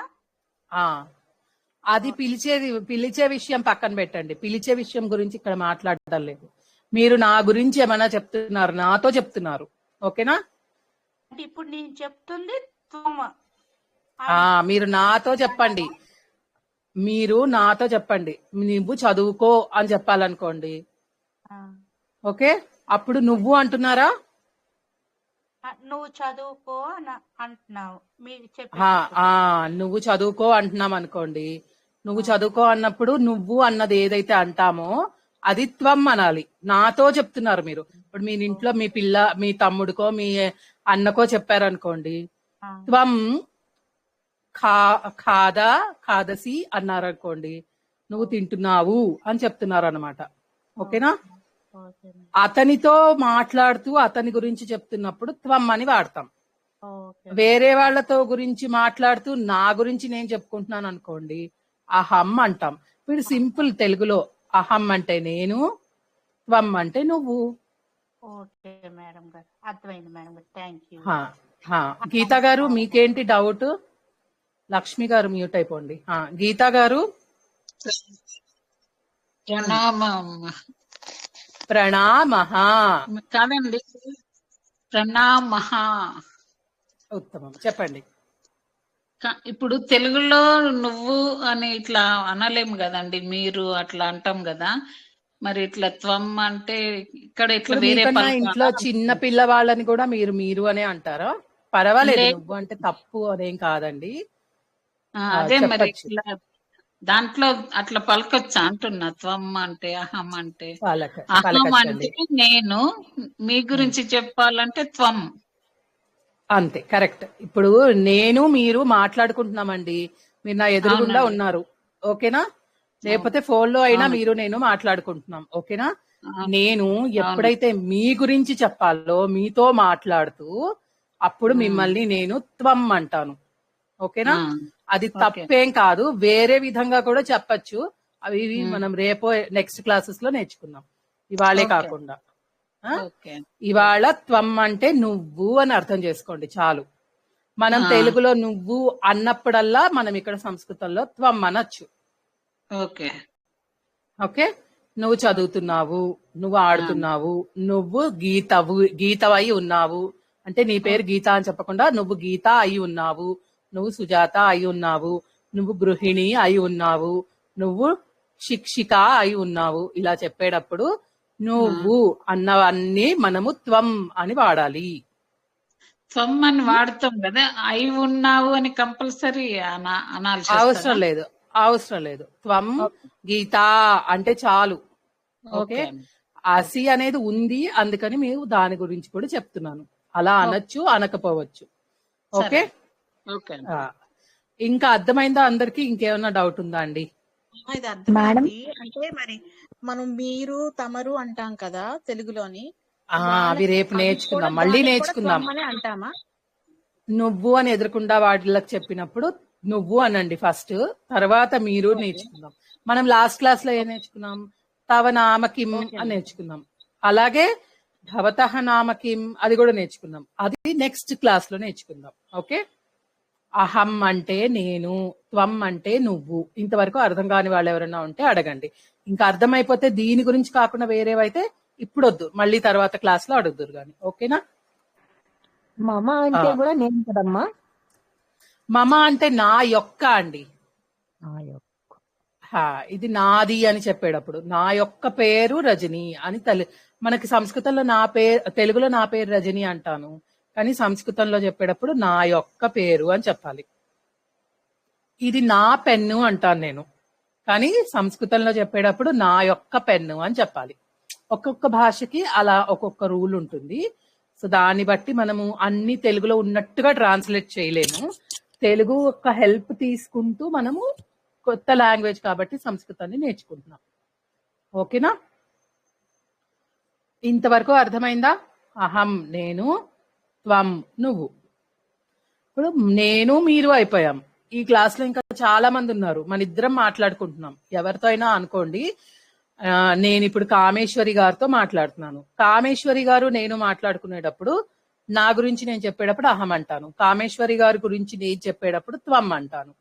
అది పిలిచే విషయం పక్కన పెట్టండి, పిలిచే విషయం గురించి ఇక్కడ మాట్లాడటం లేదు. మీరు నా గురించి ఏమైనా చెప్తున్నారు, నాతో చెప్తున్నారు. ఓకేనా? అంటే ఇప్పుడు నేను చెప్తుంది త్వం. మీరు నాతో చెప్పండి, మీరు నాతో చెప్పండి. నువ్వు చదువుకో అని చెప్పాలనుకోండి, ఓకే, అప్పుడు నువ్వు అంటున్నారా? నువ్వు చదువుకో అంటున్నావు. నువ్వు చదువుకో అంటున్నాం అనుకోండి, నువ్వు చదువుకో అన్నప్పుడు నువ్వు అన్నది ఏదైతే అంటామో అది త్వం అనాలి. నాతో చెప్తున్నారు మీరు. ఇప్పుడు మీ ఇంట్లో మీ మీ తమ్ముడికో మీ అన్నకో చెప్పారనుకోండి, త్వం ఖాదసి అన్నారనుకోండి, నువ్వు తింటున్నావు అని చెప్తున్నారు అనమాట. ఓకేనా? అతనితో మాట్లాడుతూ అతని గురించి చెప్తున్నప్పుడు త్వం అని వాడతాం. వేరే వాళ్ళతో గురించి మాట్లాడుతూ నా గురించి నేను చెప్పుకుంటున్నాను అనుకోండి, అహం అంటాం. ఇప్పుడు సింపుల్ తెలుగులో అహం అంటే నేను, త్వం అంటే నువ్వు. ఓకే మేడం గారు, అర్థమైంది మేడం గారు, థ్యాంక్ యూ. గీతా గారు మీకేంటి డౌట్? లక్ష్మి గారు మ్యూట్ అయిపోండి. గీతా గారు. ప్రణామః. కాదండి, ప్రణామః. ఉత్తమం, చెప్పండి. ఇప్పుడు తెలుగులో నువ్వు అని ఇట్లా అనలేము కదండి, మీరు అట్లా అంటాం కదా, మరి ఇట్లా త్వం అంటే ఇక్కడ ఇట్లా వేరే ఇంట్లో చిన్న పిల్లవాళ్ళని కూడా మీరు అనే అంటారా? పర్వాలేదు, నువ్వు అంటే తప్పు అదేం కాదండి. అదే మరి దాంట్లో అట్లా పలకొచ్చా అంటున్నా. త్వం అంటే అహం అంటే, అహం అంటే నేను మీ గురించి చెప్పాలంటే త్వం. అంతే కరెక్ట్. ఇప్పుడు నేను మీరు మాట్లాడుకుంటున్నామండి, మీరు నా ఎదురుగుండా అవునండి. ఉన్నారు, ఓకేనా? లేకపోతే ఫోన్ లో అయినా అవును. మీరు నేను మాట్లాడుకుంటున్నాం, ఓకేనా? అవును. నేను అవును. ఎప్పుడైతే మీ గురించి చెప్పాలో మీతో మాట్లాడుతూ అప్పుడు మిమ్మల్ని నేను త్వం అంటాను, ఓకేనా? అది ఓకే. తప్పేం కాదు, వేరే విధంగా కూడా చెప్పచ్చు. అవి ఇవి ఉమ్, మనం రేపో నెక్స్ట్ క్లాసెస్ లో నేర్చుకుందాం, ఇవాళే ఓకే కాకుండా. ఆ? ఓకే ఇవాళ త్వం అంటే నువ్వు అని అర్థం చేసుకోండి చాలు. మనం ఆ, తెలుగులో నువ్వు అన్నప్పుడల్లా మనం ఇక్కడ సంస్కృతంలో త్వం అనొచ్చు, ఓకే ఓకే? నువ్వు చదువుతున్నావు, నువ్వు ఆ, ఆడుతున్నావు, నువ్వు గీతవై ఉన్నావు అంటే నీ పేరు గీత అని చెప్పకుండా నువ్వు గీత అయి ఉన్నావు, నువ్వు సుజాత అయి ఉన్నావు, నువ్వు గృహిణి అయి ఉన్నావు, నువ్వు శిక్షిక అయి ఉన్నావు. ఇలా చెప్పేటప్పుడు నువ్వు అన్నవన్నీ మనము త్వం అని వాడాలి. త్వం అని వాడతాం కదా, అయి ఉన్నావు అని కంపల్సరీ అనాల్సి అవసరం వస్తుందా? లేదు, అవసరం లేదు. త్వం గీత అంటే చాలు, ఓకే? ఓకే అసి అనేది ఉంది, అందుకని మేము దాని గురించి కూడా చెప్తున్నాను. అలా అనొచ్చు, అనకపోవచ్చు, ఓకే? సరే ఓకే ఆ, ఇంకా అర్థమైందా అందరికి? ఇంకేమన్నా డౌట్ ఉందా అండి? ఇది మేడం అర్థమైంది. అంటే మరి మనం మీరు తమరు అంటాం కదా తెలుగులోని, అవి వాళ్ళకి రేపు అవి నేర్చుకుందాం, కూడా మళ్ళీ దానికి కూడా నేర్చుకుందాం. త్వం అనే అంటామా? నువ్వు అని ఎదురుకుండా వాళ్ళకి చెప్పినప్పుడు నువ్వు అనండి ఫస్ట్, తర్వాత మీరు ఓకే నేర్చుకుందాం. మనం లాస్ట్ క్లాస్ లో ఏం నేర్చుకున్నాం? తవ నామకిం ఓకే అని నేర్చుకున్నాం. అలాగే భవతః నామకిం అది కూడా నేర్చుకున్నాం. అది నెక్స్ట్ క్లాస్ లో నేర్చుకుందాం, ఓకే? అహం అంటే నేను, త్వం అంటే నువ్వు. ఇంతవరకు అర్థం కాని వాళ్ళు ఎవరైనా ఉంటే అడగండి. ఇంకా అర్థమైపోతే దీని గురించి కాకుండా వేరేవైతే ఇప్పుడు వద్దు, మళ్ళీ తర్వాత క్లాస్ లో అడుగుదురు గాని, ఓకేనా? మమ ఆ, అంటే కూడా నేను కదమ్మా. మమ అంటే నా యొక్క అండి. ఆ యొక్క. హా, ఇది నాది అని చెప్పేటప్పుడు నా యొక్క పేరు రజని అని మనకి సంస్కృతంలో నా పేరు, తెలుగులో నా పేరు రజని అంటాను, కానీ సంస్కృతంలో చెప్పేటప్పుడు నా యొక్క పేరు అని చెప్పాలి. ఇది నా పెన్ను అంటాను నేను, కానీ సంస్కృతంలో చెప్పేటప్పుడు నా యొక్క పెన్ను అని చెప్పాలి. ఒక్కొక్క భాషకి అలా ఒక్కొక్క రూల్ ఉంటుంది. సో దాన్ని బట్టి మనము అన్ని తెలుగులో ఉన్నట్టుగా ట్రాన్స్లేట్ చేయలేము. తెలుగు యొక్క హెల్ప్ తీసుకుంటూ మనము కొత్త లాంగ్వేజ్ కాబట్టి సంస్కృతాన్ని నేర్చుకుంటున్నాం, ఓకేనా? ఇంతవరకు అర్థమైందా? అహం నేను, త్వం నువ్వు. ఇప్పుడు నేను మీరు అయిపోయాం. ఈ క్లాస్ లో ఇంకా చాలా మంది ఉన్నారు, మన ఇద్దరం మాట్లాడుకుంటున్నాం. ఎవరితో అయినా అనుకోండి. నేను ఇప్పుడు కామేశ్వరి గారితో మాట్లాడుతున్నాను. కామేశ్వరి గారు నేను మాట్లాడుకునేటప్పుడు నా గురించి నేను చెప్పేటప్పుడు అహం అంటాను, కామేశ్వరి గారి గురించి నేను చెప్పేటప్పుడు త్వం అంటాను.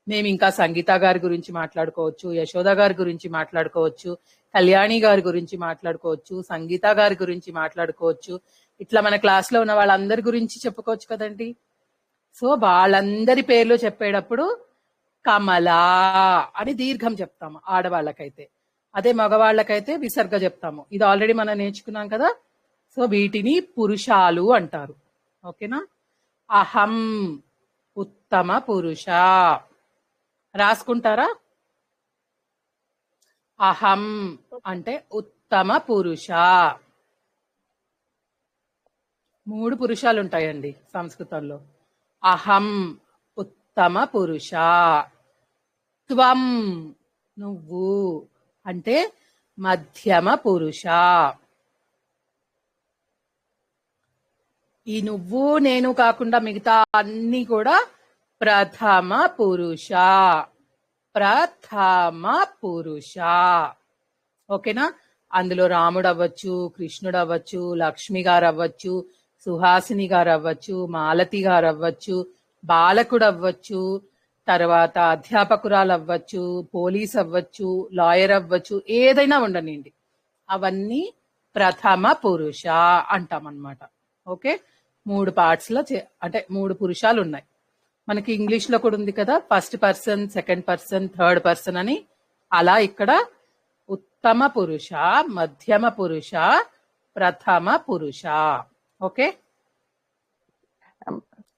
మేము ఇంకా సంగీత గారి గురించి మాట్లాడుకోవచ్చు, యశోద గారి గురించి మాట్లాడుకోవచ్చు, కళ్యాణి గారి గురించి మాట్లాడుకోవచ్చు, సంగీత గారి గురించి మాట్లాడుకోవచ్చు. ఇట్లా మన క్లాస్ లో ఉన్న వాళ్ళందరి గురించి చెప్పుకోవచ్చు కదండి. సో వాళ్ళందరి పేర్లు చెప్పేటప్పుడు కమలా అని దీర్ఘం చెప్తాము ఆడవాళ్ళకైతే, అదే మగవాళ్ళకైతే విసర్గ చెప్తాము. ఇది ఆల్రెడీ మనం నేర్చుకున్నాం కదా. సో వీటిని పురుషాలు అంటారు, ఓకేనా? అహం ఉత్తమ పురుష రాసుకుంటారా? అహం అంటే ఉత్తమ పురుష. 3 పురుషాలు ఉంటాయండి సంస్కృతంలో. అహం ఉత్తమ పురుష, త్వం నువ్వు అంటే మధ్యమ పురుష. ఈ నువ్వు నేను కాకుండా మిగతా అన్ని కూడా ప్రథమ పురుష, ప్రథమ పురుష, ఓకేనా? అందులో రాముడు అవ్వచ్చు, కృష్ణుడు అవ్వచ్చు, లక్ష్మి గారు అవ్వచ్చు, సుహాసిని గారు అవ్వచ్చు, మాలతి గారు అవ్వచ్చు, బాలకుడు అవ్వచ్చు, తర్వాత అధ్యాపకురాలు అవ్వచ్చు, పోలీస్ అవ్వచ్చు, లాయర్ అవ్వచ్చు, ఏదైనా ఉండనండి, అవన్నీ ప్రథమ పురుష అంటామన్నమాట, ఓకే? 3 పార్ట్స్ లో అంటే 3 పురుషాలు ఉన్నాయి మనకి. ఇంగ్లీష్ లో కూడా ఉంది కదా, first person, second person, third person అని. అలా ఇక్కడ ఉత్తమ పురుష, మధ్యమ పురుష, ప్రథమ పురుష, ఓకే?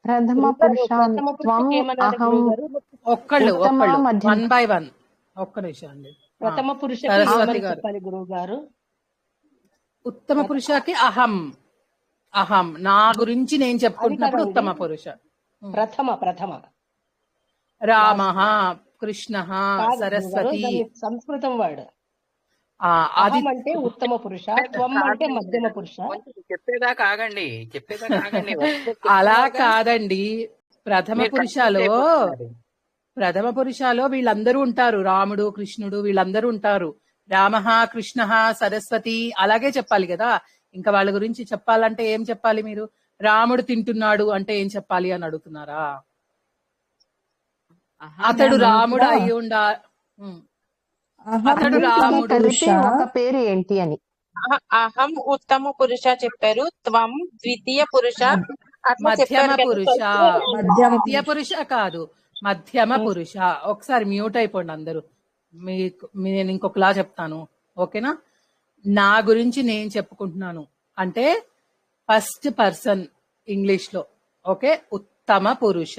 ప్రథమ పురుష త్వం అహం ఒక్కళ్ళు ఉత్తమ మధ్యమ 1 by 1. ఒక్క నిమిషం అండి. ప్రథమ పురుషకి సరస్వతి ఏమని గారు, చెప్పాలి గురువు గారు? ఉత్తమ పురుషకి అహం, అహం నా గురించి నేను అది చెప్పుకుంటున్నప్పుడు కదండి ఉత్తమ పురుష. ప్రథమ రామ, లాస్ట్ కృష్ణ, కాదు గురుగారు, సరస్వతి. దాన్ని సంస్కృతం వర్డ్. అది అహం అంటే ఉత్తమ పురుష, త్వం అంటే మధ్యమ పురుష. చెప్పేదాకా ఆగండి. అలా కాదండి. ప్రథమ మీరు పురుషాలో కన్ఫ్యూజ్ అయిపోతున్నారు. ప్రథమ పురుషాలో వీళ్ళందరూ ఉంటారు. రాముడు, కృష్ణుడు వీళ్ళందరూ ఉంటారు. రామ, కృష్ణ, సరస్వతి అలాగే చెప్పాలి కదా. ఇంకా వాళ్ళ గురించి చెప్పాలంటే ఏం చెప్పాలి మీరు? రాముడు తింటున్నాడు అంటే ఏం చెప్పాలి అని అడుగుతున్నారా? అతడు రాముడు అయి ఉండా ఉమ్. అతడు రాముడు కలిపి ఒక పేరు ఏంటి అని. అహం ఉత్తమ పురుష చెప్పారు, త్వం ద్వితీయ పురుష అట్లా మధ్యమ చెప్పారు కదా. పురుష. మధ్యమ ద్వితీయ పురుష కాదు, మధ్యమ పురుష. ఒకసారి మ్యూట్ అయిపోండి అందరూ. నేను ఇంకొకలా చెప్తాను, ఓకేనా? నా గురించి నేను చెప్పుకుంటున్నాను అంటే ఫస్ట్ పర్సన్ ఇంగ్లీష్ లో, ఓకే? ఉత్తమ పురుష.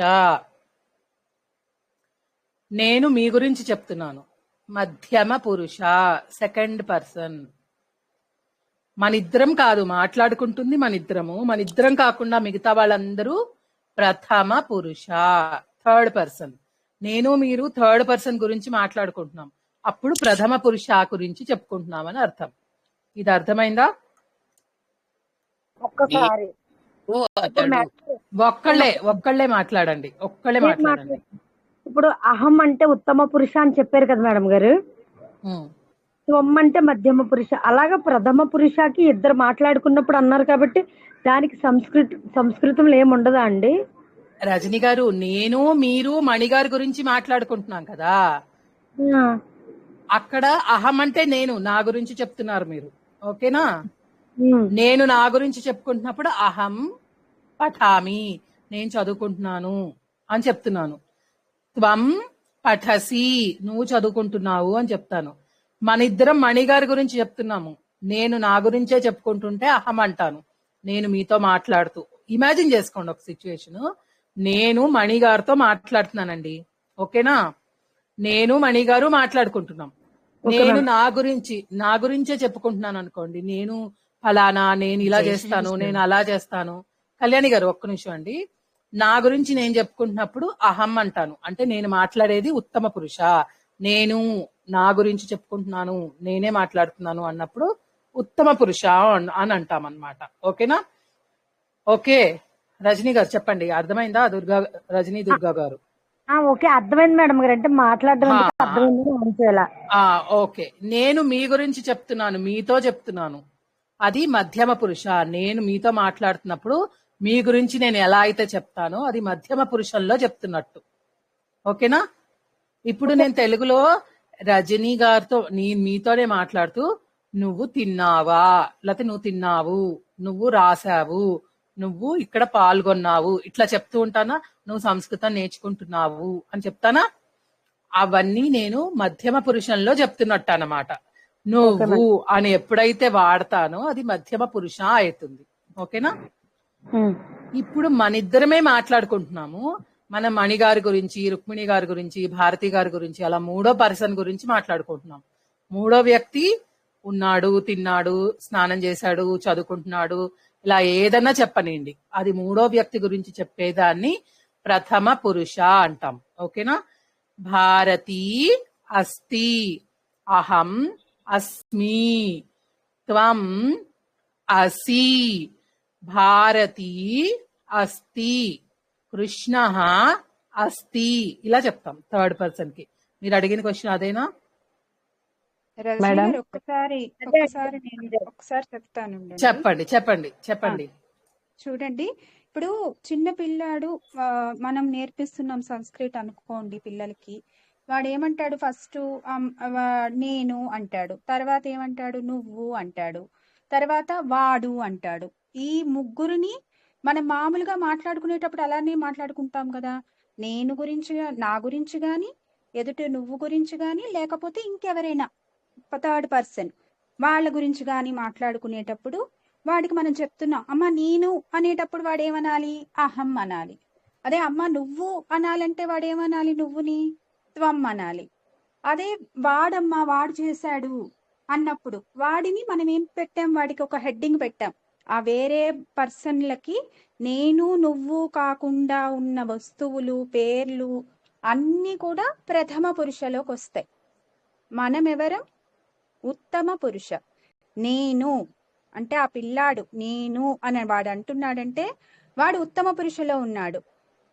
నేను మీ గురించి చెప్తున్నాను, మధ్యమ పురుష సెకండ్ పర్సన్. మనిద్దరం కాదు మాట్లాడుకుంటుంది, మనిద్దరం కాకుండా మిగతా వాళ్ళందరూ ప్రథమ పురుష థర్డ్ పర్సన్. నేను మీరు థర్డ్ పర్సన్ గురించి మాట్లాడుకుంటున్నాం, అప్పుడు ప్రథమ పురుష గురించి చెప్పుకుంటున్నామని అర్థం. ఇది అర్థమైందా? ఒక్కసారి ఒక్కళ్ళే మాట్లాడండి. ఇప్పుడు అహం అంటే ఉత్తమ పురుష అని చెప్పారు కదా మేడం గారు. త్వం అంటే మధ్యమ పురుష. అలాగా ప్రథమ పురుషకి ఇద్దరు మాట్లాడుకున్నప్పుడు అన్నారు కాబట్టి దానికి సంస్కృతంలో ఏముండదా అండి? రజని గారు, నేను మీరు మణిగారి గురించి మాట్లాడుకుంటున్నాం కదా, అక్కడ అహం అంటే నేను నా గురించి చెప్తున్నారు మీరు, ఓకేనా? నేను నా గురించి చెప్పుకుంటున్నప్పుడు అహం పఠామి నేను చదువుకుంటున్నాను అని చెప్తున్నాను. త్వం పఠసి నువ్వు చదువుకుంటున్నావు అని చెప్తాను. మన ఇద్దరం మణిగారి గురించి చెప్తున్నాము, నేను నా గురించే చెప్పుకుంటుంటే అహం అంటాను. నేను మీతో మాట్లాడుతూ ఇమాజిన్ చేసుకోండి ఒక సిచ్యువేషన్. నేను మణిగారితో మాట్లాడుతున్నానండి, ఓకేనా? నేను మణిగారు మాట్లాడుకుంటున్నాం. నేను నా గురించే చెప్పుకుంటున్నాను అనుకోండి. నేను ఫలానా, నేను ఇలా చేస్తాను, నేను అలా చేస్తాను. కళ్యాణి గారు ఒక్క నిమిషం అండి. నా గురించి నేను చెప్పుకుంటున్నప్పుడు అహం అంటాను, అంటే నేను మాట్లాడేది ఉత్తమ పురుష. నేను నా గురించి చెప్పుకుంటున్నాను, నేనే మాట్లాడుతున్నాను అన్నప్పుడు ఉత్తమ పురుష అని అంటాం అన్నమాట, ఓకేనా? ఓకే రజనీ గారు చెప్పండి, అర్థమైందా? రజనీ దుర్గా గారు. ఓకే అర్థమైంది మేడం గారు. అంటే మాట్లాడడం అర్థమైంది. ఓకే, నేను మీ గురించి చెప్తున్నాను, మీతో చెప్తున్నాను, అది మధ్యమ పురుష. నేను మీతో మాట్లాడుతున్నప్పుడు మీ గురించి నేను ఎలా అయితే చెప్తానో అది మధ్యమ పురుషంలో చెప్తున్నట్టు, ఓకేనా? ఇప్పుడు నేను తెలుగులో రజనీ గారితో మీతోనే మాట్లాడుతూ నువ్వు తిన్నావా, లేకపోతే నువ్వు తిన్నావు, నువ్వు రాసావు, నువ్వు ఇక్కడ పాల్గొన్నావు ఇట్లా చెప్తూ ఉంటానా? నువ్వు సంస్కృతం నేర్చుకుంటున్నావు అని చెప్తానా? అవన్నీ నేను మధ్యమ పురుషంలో చెప్తున్నట్టు అన్నమాట. నువ్వు అని ఎప్పుడైతే వాడతానో అది మధ్యమ పురుష అవుతుంది, ఓకేనా? ఇప్పుడు మనిద్దరమే మాట్లాడుకుంటున్నాము. మనం మణిగారి గురించి, రుక్మిణి గారి గురించి, భారతి గారి గురించి, అలా మూడో పర్సన్ గురించి మాట్లాడుకుంటున్నాం. మూడో వ్యక్తి ఉన్నాడు, తిన్నాడు, స్నానం చేశాడు, చదువుకుంటున్నాడు, ఇలా ఏదన్నా చెప్పనండి, అది మూడో వ్యక్తి గురించి చెప్పేదాన్ని ప్రథమ పురుష అంటాం, ఓకేనా? భారతి అస్తి, అహం అస్మి, త్వం అసి, భారతి అస్తి, కృష్ణ అస్తి, ఇలా చెప్తాం థర్డ్ పర్సన్ కి. మీరు అడిగిన క్వశ్చన్ అదేనా? ఒక్కసారి చెప్తాను. చెప్పండి. చూడండి, ఇప్పుడు చిన్న పిల్లాడు మనం నేర్పిస్తున్నాం సంస్కృత్ అనుకోండి పిల్లలకి. వాడు ఏమంటాడు? ఫస్ట్ నేను అంటాడు, తర్వాత ఏమంటాడు? నువ్వు అంటాడు, తర్వాత వాడు అంటాడు. ఈ ముగ్గురిని మనం మామూలుగా మాట్లాడుకునేటప్పుడు అలానే మాట్లాడుకుంటాం కదా. నేను గురించి, నా గురించి గాని, ఎదుటి నువ్వు గురించి గాని, లేకపోతే ఇంకెవరైనా థర్డ్ పర్సన్ వాళ్ళ గురించి గాని మాట్లాడుకునేటప్పుడు వాడికి మనం చెప్తున్నాం అమ్మ నేను అనేటప్పుడు వాడు ఏమనాలి? అహం అనాలి. అదే అమ్మ నువ్వు అనాలంటే వాడు ఏమనాలి? నువ్వుని త్వం అనాలి. అదే వాడమ్మా వాడు చేశాడు అన్నప్పుడు వాడిని మనం ఏం పెట్టాం? వాడికి ఒక హెడ్డింగ్ పెట్టాం. ఆ వేరే పర్సన్లకి నేను నువ్వు కాకుండా ఉన్న వస్తువులు పేర్లు అన్నీ కూడా ప్రథమ పురుషలోకి వస్తాయి. మనం ఎవరం? ఉత్తమ పురుష. నేను అంటే ఆ పిల్లాడు నేను అని వాడు అంటున్నాడంటే వాడు ఉత్తమ పురుషలో ఉన్నాడు.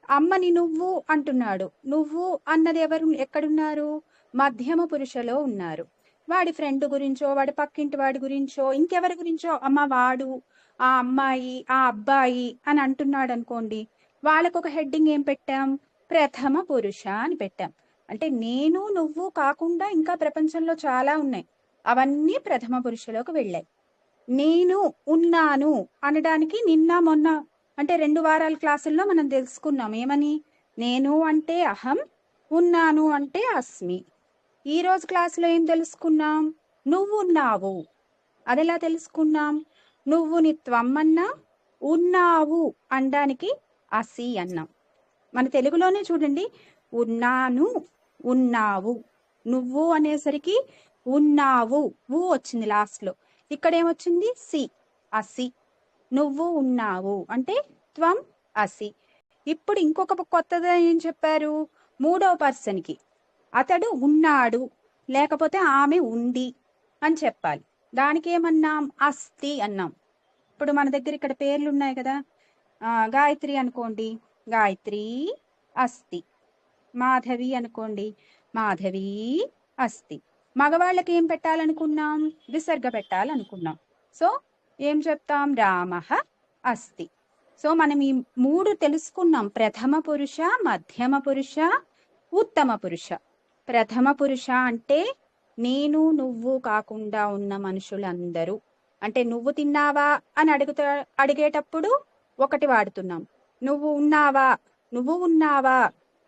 అమ్మని నువ్వు అంటున్నాడు. నువ్వు అన్నది ఎవరు ఎక్కడున్నారు? మధ్యమ పురుషలో ఉన్నారు. వాడి ఫ్రెండ్ గురించో వాడి పక్కింటి వాడి గురించో ఇంకెవరి గురించో అమ్మ వాడు ఆ అమ్మాయి ఆ అబ్బాయి అని అంటున్నాడు అనుకోండి, వాళ్ళకు ఒక హెడ్డింగ్ ఏం పెట్టాం? ప్రథమ పురుష అని పెట్టాం. అంటే నేను నువ్వు కాకుండా ఇంకా ప్రపంచంలో చాలా ఉన్నాయి, అవన్నీ ప్రథమ పురుషలోకి వెళ్ళాయి. నేను ఉన్నాను అనడానికి నిన్న మొన్న అంటే 2 వారాల క్లాసుల్లో మనం తెలుసుకున్నాం ఏమని? నేను అంటే అహం, ఉన్నాను అంటే అస్మి. ఈ రోజు క్లాసులో ఏం తెలుసుకున్నాం? నువ్వు ఉన్నావు. అదెలా తెలుసుకున్నాం? నువ్వుని త్వం అన్నా, ఉన్నావు అనడానికి అసి అన్నాం. మన తెలుగులోనే చూడండి, ఉన్నాను ఉన్నావు. నువ్వు అనేసరికి ఉన్నావు ఊ వచ్చింది లాస్ట్ లో. ఇక్కడ ఏమొచ్చింది? సి, అసి. నువ్వు ఉన్నావు అంటే త్వం అసి. ఇప్పుడు ఇంకొక కొత్తది ఏం చెప్పారు? 3వ పర్సన్ కి అతడు ఉన్నాడు లేకపోతే ఆమె ఉంది అని చెప్పాలి. దానికి ఏమన్నాం? అస్తి అన్నాం. ఇప్పుడు మన దగ్గర ఇక్కడ పేర్లు ఉన్నాయి కదా, గాయత్రి అనుకోండి, గాయత్రి అస్తి. మాధవి అనుకోండి, మాధవి అస్తి. మగవాళ్ళకి ఏం పెట్టాలనుకున్నాం? విసర్గ పెట్టాలనుకున్నాం. సో ఏం చెప్తాం? రామః అస్తి. సో మనం ఈ 3 తెలుసుకున్నాం, ప్రథమ పురుష, మధ్యమ పురుష, ఉత్తమ పురుష. ప్రథమ పురుష అంటే నేను నువ్వు కాకుండా ఉన్న మనుషులందరూ. అంటే నువ్వు తిన్నావా అని అడిగేటప్పుడు ఒకటి వాడుతున్నాం, నువ్వు ఉన్నావా, నువ్వు ఉన్నావా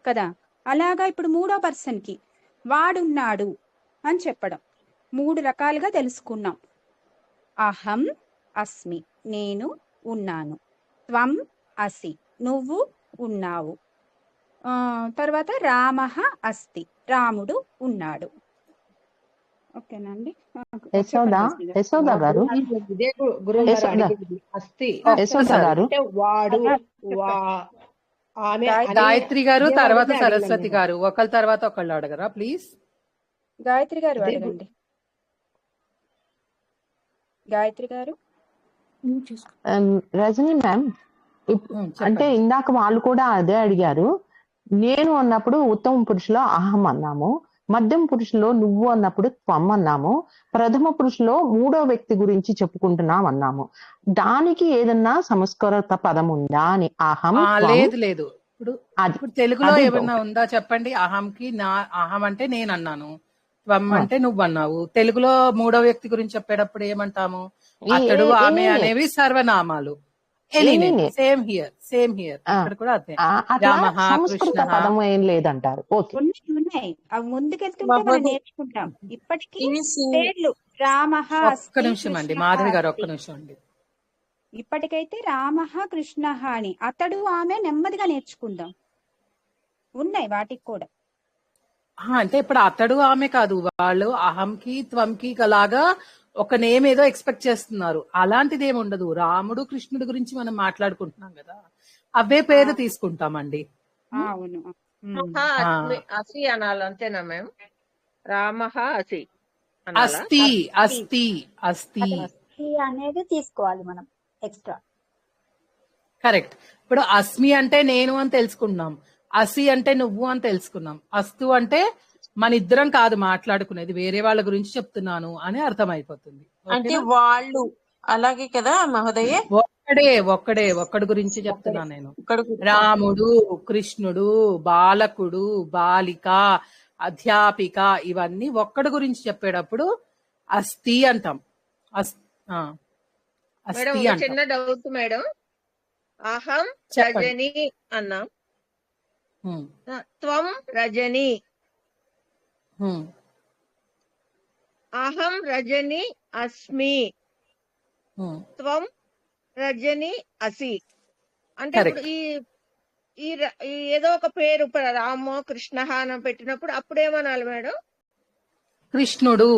కదా. అలాగా ఇప్పుడు 3వ పర్సన్ కి వాడున్నాడు అని చెప్పడం. 3 రకాలుగా తెలుసుకున్నాం. అహం అస్మి, నేను ఉన్నాను. త్వం అసి, నువ్వు ఉన్నావు. తర్వాత రామః అస్తి, రాముడు ఉన్నాడు. ఓకేనండి. యశోద గారు, ఇదే గురువు గారు అడిగింది. అస్తి అంటే వాడు ఆమె. గాయత్రి గారు తర్వాత సరస్వతి గారు, ఒకళ్ళ తర్వాత ఒకళ్ళు అడగరా ప్లీజ్? గాయత్రి గారు అడగండి. గాయత్రి గారు. రజనీ మ్యామ్, అంటే ఇందాక వాళ్ళు కూడా అదే అడిగారు. నేను అన్నప్పుడు ఉత్తమ పురుషులో అహం అన్నాము, మధ్యమ పురుషులో నువ్వు అన్నప్పుడు త్వం అన్నాము, ప్రథమ పురుషులో 3వ వ్యక్తి గురించి చెప్పుకుంటున్నాం అన్నాము. దానికి ఏదన్నా సంస్కృత పదం ఉందా అని? అహం లేదు లేదు. ఇప్పుడు తెలుగులో ఏమన్నా ఉందా చెప్పండి. అహంకి అహం అంటే నేను అన్నాను, త్వం అంటే నువ్వు అన్నావు. తెలుగులో 3వ వ్యక్తి గురించి చెప్పేటప్పుడు ఏమంటాము? అతడు ఆమె అనేవి సర్వనామాలు. Same here, same here. ఇక్కడ కూడా అదే. రామః, కృష్ణ పదం ఏం లేదంటారు. ఉన్నాయి, అవి ముందుకెళ్తుంటే మనం నేర్చుకుంటాం. ఇప్పటికీ పేర్లు రామః. ఒక్క నిమిషం అండి మాధవి గారు, ఒక్క నిమిషం అండి. ఇప్పటికైతే రామః కృష్ణ అని అతడు ఆమె నెమ్మదిగా నేర్చుకుందాం. ఉన్నాయి వాటికి కూడా. అంటే ఇప్పుడు అతడు ఆమె కాదు, వాళ్ళు అహంకి త్వంకి లాగా ఒక నేమ్ ఏదో ఎక్స్పెక్ట్ చేస్తున్నారు. అలాంటిది ఏమి ఉండదు. రాముడు కృష్ణుడి గురించి మనం మాట్లాడుకుంటున్నాం కదా, అవే పేరు తీసుకుంటామండి. అవును. అసి అనాలి అంతేనా మేము? రామః అసి, అస్తి అస్తి అస్తి అనేది తీసుకోవాలి మనం ఎక్స్ట్రా. కరెక్ట్. ఇప్పుడు అస్మి అంటే నేను అని తెలుసుకున్నాం, అసి అంటే నువ్వు అని తెలుసుకున్నాం, అస్తు అంటే మన ఇద్దరం కాదు మాట్లాడుకునేది, వేరే వాళ్ళ గురించి చెప్తున్నాను అని అర్థమైపోతుంది. అంటే వాళ్ళు అలాగే కదా మహోదయ? ఒక్కడి గురించి చెప్తున్నాను నేను. రాముడు, కృష్ణుడు, బాలకుడు, బాలిక, అధ్యాపిక, ఇవన్నీ ఒక్కడి గురించి చెప్పేటప్పుడు అస్తి అంటాం. చిన్న డౌట్ మేడం. అహం రజని అన్నాం, త్వం రజని. అహం రజని అస్మి, త్వం రజని అసి. అంటే ఇప్పుడు ఈ ఏదో ఒక పేరు రామో కృష్ణ అని పెట్టినప్పుడు అప్పుడేమనాలి మేడం? కృష్ణుడు,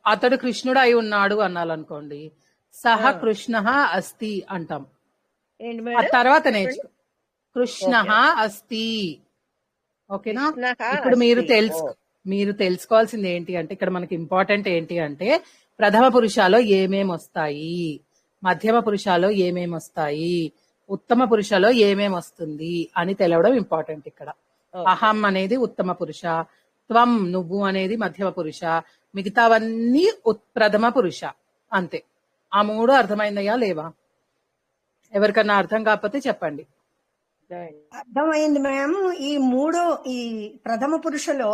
అతడు కృష్ణుడు అయి ఉన్నాడు అనాలనుకోండి. సహ కృష్ణ అస్తి అంటాం. ఏంటి ఆ మేడం తర్వాత చెప్పండి. నేర్చుకో కృష్ణ ఓకే అస్తి. ఓకేనా? కృష్ణః ఇప్పుడు అస్తి. మీరు తెలుసుకోవాల్సింది ఏంటి అంటే ఇక్కడ మనకి ఇంపార్టెంట్ ఏంటి అంటే ప్రథమ పురుషాలో ఏమేమి వస్తాయి, మధ్యమ పురుషాలో ఏమేమి వస్తాయి, ఉత్తమ పురుషలో ఏమేమి వస్తుంది అని తెలవడం ఇంపార్టెంట్ ఇక్కడ. ఓకే అహం అనేది ఉత్తమ పురుష, త్వం నువ్వు అనేది మధ్యమ పురుష, మిగతావన్నీ ప్రథమ పురుష. అంతే. ఆ మూడు అర్థమైందయ్యా లేవా? ఎవరికన్నా అర్థం కాకపోతే చెప్పండి. అర్థమైంది మ్యామ్. ఈ ప్రథమ పురుషలో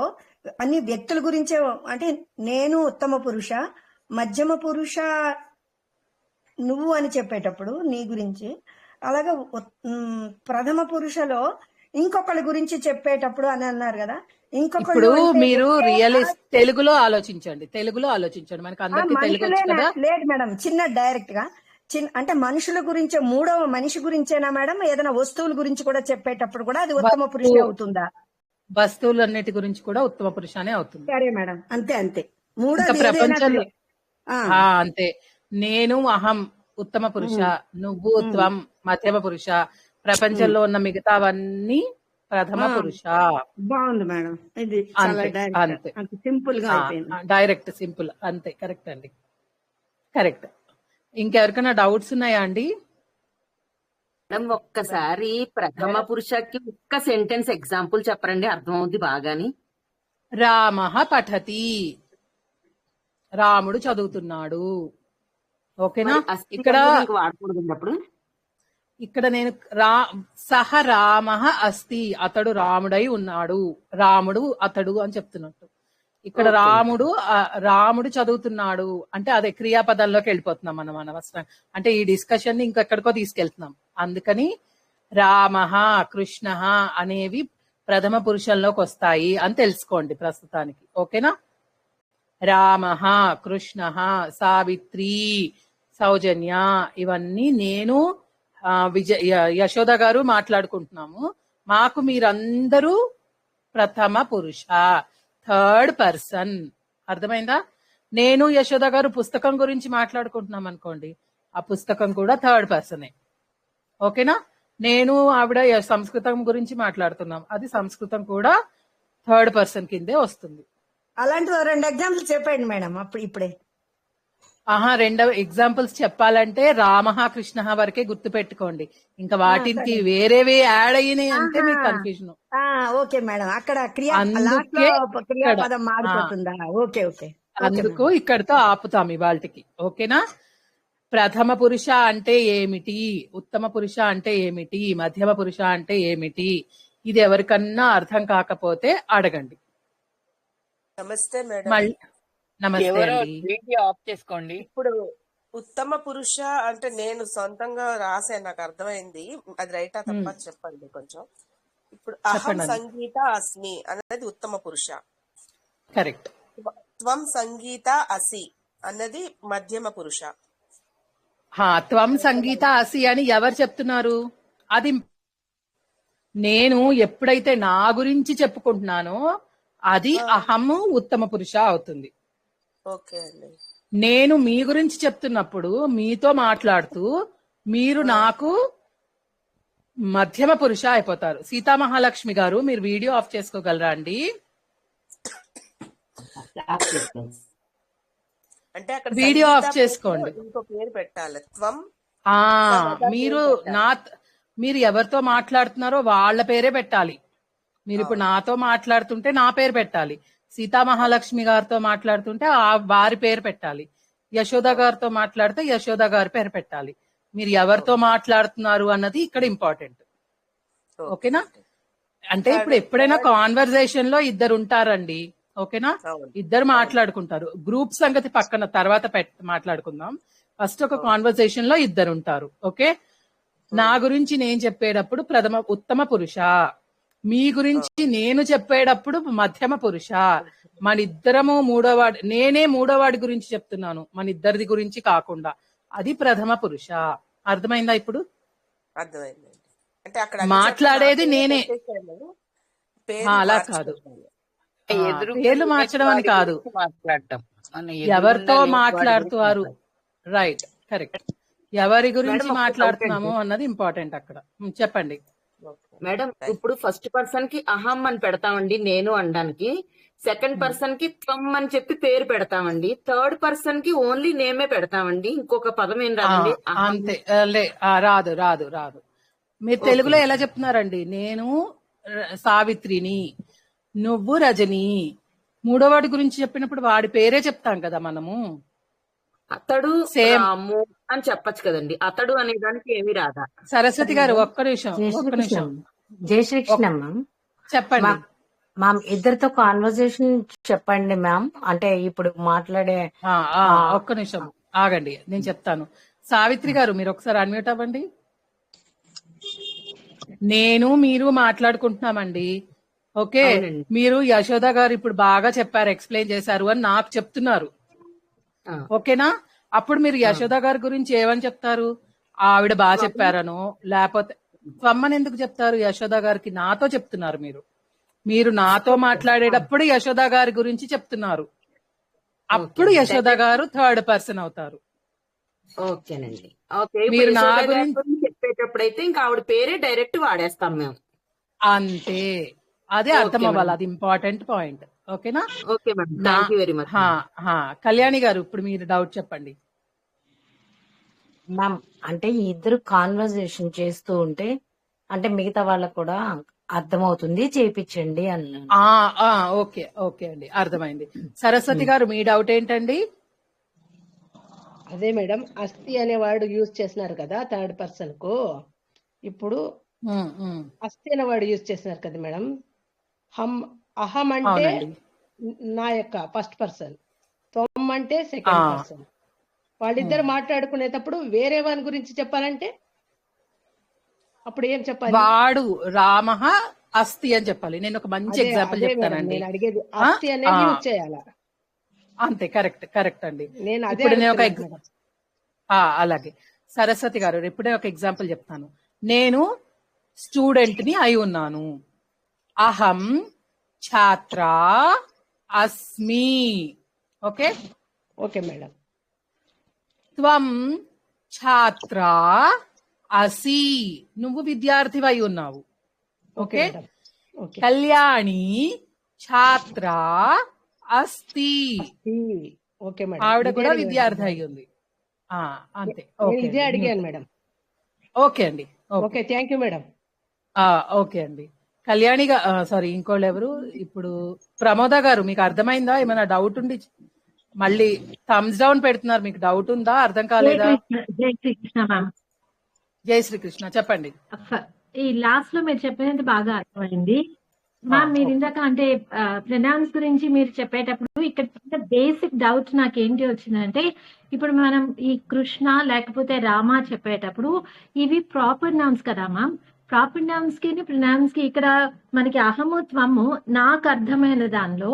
అన్ని వ్యక్తుల గురించే, అంటే నేను ఉత్తమ పురుష, మధ్యమ పురుష నువ్వు అని చెప్పేటప్పుడు నీ గురించి, అలాగే ప్రథమ పురుషలో ఇంకొకళ్ళ గురించి చెప్పేటప్పుడు అని అన్నారు కదా. ఇంకొకళ్ళు ఇప్పుడు అంటే మీరు తెలుగులో ఆలోచించండి. మనకి అందరికి తెలుగు వచ్చు మనుషులేనా? కదా. లేదు మేడం, చిన్న డైరెక్ట్ గా అంటే మనుషుల గురించే, మూడవ మనిషి గురించేనా మేడం? ఏదైనా వస్తువుల గురించి కూడా చెప్పేటప్పుడు కూడా అది ఉత్తమ పురుష అవుతుందా? వస్తువులన్నిటి గురించి కూడా ఉత్తమ పురుషానే అవుతుంది. సరే మేడం, అంతే అంతే. ఇంకా మూడోది ఏదైనా ప్రపంచంలో సరే. ఆ, అంతే. నేను అహం ఉత్తమ పురుష, నువ్వు త్వం మధ్యమ పురుష, ప్రపంచంలో ఉన్న మిగతావన్నీ ప్రథమ పురుష. బాగుంది మేడం. ఇది చాలా అంతే డైరెక్ట్, అంతే. అంత సింపుల్ గా అయిపోయింది. డైరెక్ట్ సింపుల్ అంతే. కరెక్ట్ అండి, కరెక్ట్. ఇంకెవరికైనా డౌట్స్ ఉన్నాయా అండి? మేడం ఒక్కసారి ప్రథమ పురుషకి ఒక్క సెంటెన్స్ ఎగ్జాంపుల్ చెప్పరండి, అర్థమవుద్ది బాగాని. రామః పఠతి, రాముడు చదువుతున్నాడు. ఓకేనా? ఇక్కడ వాడకూడదు అప్పుడు. ఇక్కడ నేను సహ రామః అస్తి, అతడు రాముడై ఉన్నాడు, రాముడు అతడు అని చెప్తున్నట్టు. ఇక్కడ రాముడు చదువుతున్నాడు అంటే అదే క్రియాపదాల్లోకి వెళ్ళిపోతున్నాం మనం అనవసరం. అంటే ఈ డిస్కషన్ ని ఇంకెక్కడికో తీసుకెళ్తున్నాం. అందుకని రామః కృష్ణ అనేవి ప్రథమ పురుషంలోకి వస్తాయి అని తెలుసుకోండి ప్రస్తుతానికి. ఓకేనా? రామః కృష్ణ సావిత్రి సౌజన్య ఇవన్నీ నేను యశోద గారు మాట్లాడుకుంటున్నాము. మాకు మీరందరూ ప్రథమ పురుష, థర్డ్ పర్సన్. అర్థమైందా? నేను యశోద గారు పుస్తకం గురించి మాట్లాడుకుంటున్నాం అనుకోండి, ఆ పుస్తకం కూడా థర్డ్ పర్సనే. ఓకేనా? నేను ఆవిడ సంస్కృతం గురించి మాట్లాడుతున్నాం, అది సంస్కృతం కూడా థర్డ్ పర్సన్ కిందే వస్తుంది. అలాంటి 2 ఎగ్జాంపుల్స్ చెప్పండి మేడం. అప్పుడు ఇప్పుడే 2 ఎగ్జాంపుల్స్ చెప్పాలంటే రామః కృష్ణ వరకే గుర్తు పెట్టుకోండి. ఇంకా వాటికి వేరేవి యాడ్ అయినాయి అంటే మీకు కన్ఫ్యూజన్. ఓకే మేడం, అక్కడ క్రియాపదం మారిపోతుందా? Okay okay. అందుకు ఇక్కడతో ఆపుతాం ఇవాళకి. ఓకేనా? ప్రథమ పురుష అంటే ఏమిటి, ఉత్తమ పురుష అంటే ఏమిటి, మధ్యమ పురుష అంటే ఏమిటి, ఇది ఎవరికన్నా అర్థం కాకపోతే అడగండి. నమస్తే మేడం. నమస్తే అండి. వీడియో ఆఫ్ చేసుకోండి. ఇప్పుడు ఉత్తమ పురుష అంటే నేను సొంతంగా రాసే, నాకు అర్థమైంది. అది రైటా తప్ప చెప్పండి కొంచెం. ఇప్పుడు అహం సంగీత అస్మి అనేది ఉత్తమ పురుష. కరెక్ట్. త్వం సంగీత అసి అన్నది మధ్యమ పురుష. త్వం సంగీత అసి అని ఎవరు చెప్తున్నారు? అది నేను ఎప్పుడైతే నా గురించి చెప్పుకుంటున్నానో అది అహము ఉత్తమ పురుష అవుతుంది. ఓకే అండి. నేను మీ గురించి చెప్తున్నప్పుడు మీతో మాట్లాడుతూ మీరు నాకు మధ్యమ పురుష అయిపోతారు. సీతామహాలక్ష్మి గారు మీరు వీడియో ఆఫ్ చేసుకోగలరా అండి? అంటే అక్కడ వీడియో ఆఫ్ చేసుకోండి. ఇంకో పేరు పెట్టాలి. త్వం మీరు ఎవరితో మాట్లాడుతున్నారో వాళ్ళ పేరే పెట్టాలి. మీరు ఇప్పుడు నాతో మాట్లాడుతుంటే నా పేరు పెట్టాలి, సీతామహాలక్ష్మి గారితో మాట్లాడుతుంటే వారి పేరు పెట్టాలి, యశోద గారితో మాట్లాడితే యశోద గారి పేరు పెట్టాలి. మీరు ఎవరితో మాట్లాడుతున్నారు అన్నది ఇక్కడ ఇంపార్టెంట్. ఓకేనా? అంటే ఇప్పుడు ఎప్పుడైనా కాన్వర్సేషన్ లో ఇద్దరు ఉంటారండి. ఓకేనా? ఇద్దరు మాట్లాడుకుంటారు. గ్రూప్ సంగతి పక్కన తర్వాత మాట్లాడుకుందాం. ఫస్ట్ ఒక కాన్వర్సేషన్ లో ఇద్దరు ఉంటారు. ఓకే? నా గురించి నేను చెప్పేటప్పుడు ఉత్తమ పురుష, మీ గురించి నేను చెప్పేటప్పుడు మధ్యమ పురుష, మన ఇద్దరము మూడోవాడి, నేనే మూడోవాడి గురించి చెప్తున్నాను, మన ఇద్దరిది గురించి కాకుండా, అది ప్రథమ పురుష. అర్థమైందా ఇప్పుడు? అర్థమైంది. అంటే అక్కడ మాట్లాడేది నేనే, అలా కాదు. పేర్లు మార్చడం అని కాదు, ఎవరితో మాట్లాడుతారు. రైట్. కరెక్ట్. ఎవరి మేడం గురించి ఒక డౌట్ మాట్లాడుతున్నాము అండి. అన్నది ఇంపార్టెంట్ అక్కడ. చెప్పండి. మేడం ఇప్పుడు ఫస్ట్ పర్సన్ కి అహం అని పెడతామండి నేను అనడానికి, సెకండ్ పర్సన్ కి త్వం అని చెప్పి పేరు పెడతామండి, థర్డ్ పర్సన్ కి ఓన్లీ నేమే పెడతామండి. ఇంకొక పదం ఏం రాదండి అహం. అంతే. రాదు రాదు రాదు. మీరు తెలుగులో ఎలా చెప్తున్నారండి? నేను సావిత్రిని, నువ్వు రజని. మూడో వాడి గురించి చెప్పినప్పుడు వాడి పేరే చెప్తాం కదా మనము. అతడు సేమ్. రాము అని చెప్పొచ్చు కదండి, అతడు అనే దానికి ఏమి రాదా? సరస్వతి గారు ఒక్క నిమిషం, జై ఒక్క శ్రీకృష్ణ నిమిషం. జై శ్రీకృష్ణ మ్యామ్. చెప్పండి. మ్యామ్ ఇద్దరితో కాన్వర్సేషన్ చెప్పండి మ్యామ్. అంటే ఇప్పుడు మాట్లాడే ఒక్క నిమిషం ఆగండి, నేను చెప్తాను. సావిత్రి గారు మీరు ఒకసారి అన్మ్యూట్ అవ్వండి. నేను మీరు మాట్లాడుకుంటున్నామండి. ఓకే, అవునండి. మీరు యశోద గారు ఇప్పుడు బాగా చెప్పారు, ఎక్స్ప్లెయిన్ చేశారు అని నాకు చెప్తున్నారు. ఓకేనా? అప్పుడు మీరు యశోద గారి గురించి ఏమని చెప్తారు? ఆవిడ బాగా చెప్పారనో, లేకపోతే త్వమ్మని ఎందుకు చెప్తారు? యశోద గారికి నాతో చెప్తున్నారు మీరు. మీరు నాతో మాట్లాడేటప్పుడు యశోద గారి గురించి చెప్తున్నారు. అప్పుడు యశోద గారు థర్డ్ పర్సన్ అవుతారు. ఓకేనండి. ఓకే, మీరు ఇప్పుడు నా యశోద గారి గురించి గురించి చెప్పేటప్పుడు అయితే ఇంకా ఆవిడ పేరే డైరెక్ట్ వాడేస్తాం మేము. అంతే, అదే ఓకే అర్థం అవ్వాలి. మేడం. అది ఇంపార్టెంట్ పాయింట్. ఓకేనా? Okay madam, thank you very much. Kalyani గారు ఇప్పుడు మీరు డౌట్ చెప్పండి. మ్యామ్ అంటే ఈ ఇద్దరు కాన్వర్సేషన్ చేస్తూ ఉంటే అంటే మిగతా వాళ్ళకు కూడా అర్థమవుతుంది, చేపించండి అన్నాను. ఓకే ఓకే అండి, అర్థమైంది. సరస్వతి గారు మీ డౌట్ ఏంటండి? అదే మేడం, అస్థి అనే వర్డ్ యూజ్ చేసినారు కదా థర్డ్ పర్సన్ కు. ఇప్పుడు అస్థి అనే వర్డ్ యూజ్ చేసినారు కదా మేడం. అహం అంటే అవునండి. నా యొక్క ఫస్ట్ పర్సన్, త్వం అంటే సెకండ్ పర్సన్. వాళ్ళిద్దరు మాట్లాడుకునేటప్పుడు వేరే వాని గురించి చెప్పాలంటే అప్పుడు ఏం చెప్పాలి? వాడు రామ అస్థి అని చెప్పాలి. నేను ఒక మంచి అదే ఎగ్జాంపుల్ అదే మేడం చెప్తానండి. నేను అడిగేది, అస్థి అనేది యూజ్ చేయాలా? అంతే, కరెక్ట్ కరెక్ట్ అండి. నేను అదే ఇప్పుడు నేను ఒక అడుగుతున్నాను మేడం. అలాగే సరస్వతి గారు ఇప్పుడే ఒక ఎగ్జాంపుల్ చెప్తాను. నేను స్టూడెంట్ ని అయి ఉన్నాను. అహం ఛాత్ర అస్మి. Okay okay madam. త్వం ఛాత్ర అసి. నువ్వు విద్యార్థి అయి ఉన్నావు. ఓకే. కళ్యాణి ఛాత్ర అస్తి. ఓకే మేడం, ఆవిడ ఇదే కూడా అడిగాను విద్యార్థి మేడం. అయి ఉంది. అంతే. నేను ఓకే ఇదే అండి. అడిగాను మేడం. ఓకే అండి. Okay, thank you madam. Okay అండి. కళ్యాణి సారీ, ఇంకోళ్ళు ఎవరు? ఇప్పుడు ప్రమోద గారు మీకు అర్థమైందా? ఏమైనా డౌట్ ఉండి మళ్ళీ థమ్స్ డౌన్ పెడుతున్నారు. మీకు డౌట్ ఉందా? అర్థం కాలేదా? జై శ్రీకృష్ణ మ్యామ్. జై శ్రీకృష్ణ, చెప్పండి. ఈ లాస్ట్ లో మీరు చెప్పినది బాగా అర్థమైంది మ్యామ్. మీరు ఇందాక అంటే ప్రొనౌన్స్ గురించి మీరు చెప్పేటప్పుడు ఇక్కడ బేసిక్ డౌట్ నాకు ఏంటి వచ్చిందంటే, ఇప్పుడు మనం ఈ కృష్ణ లేకపోతే రామ చెప్పేటప్పుడు ఇవి ప్రాపర్ నౌన్స్ కదా మ్యామ్. ప్రాపర్ నౌన్స్ కి ప్రొనౌన్స్ కి ఇక్కడ మనకి అహము త్వము నాకు అర్థమైన దానిలో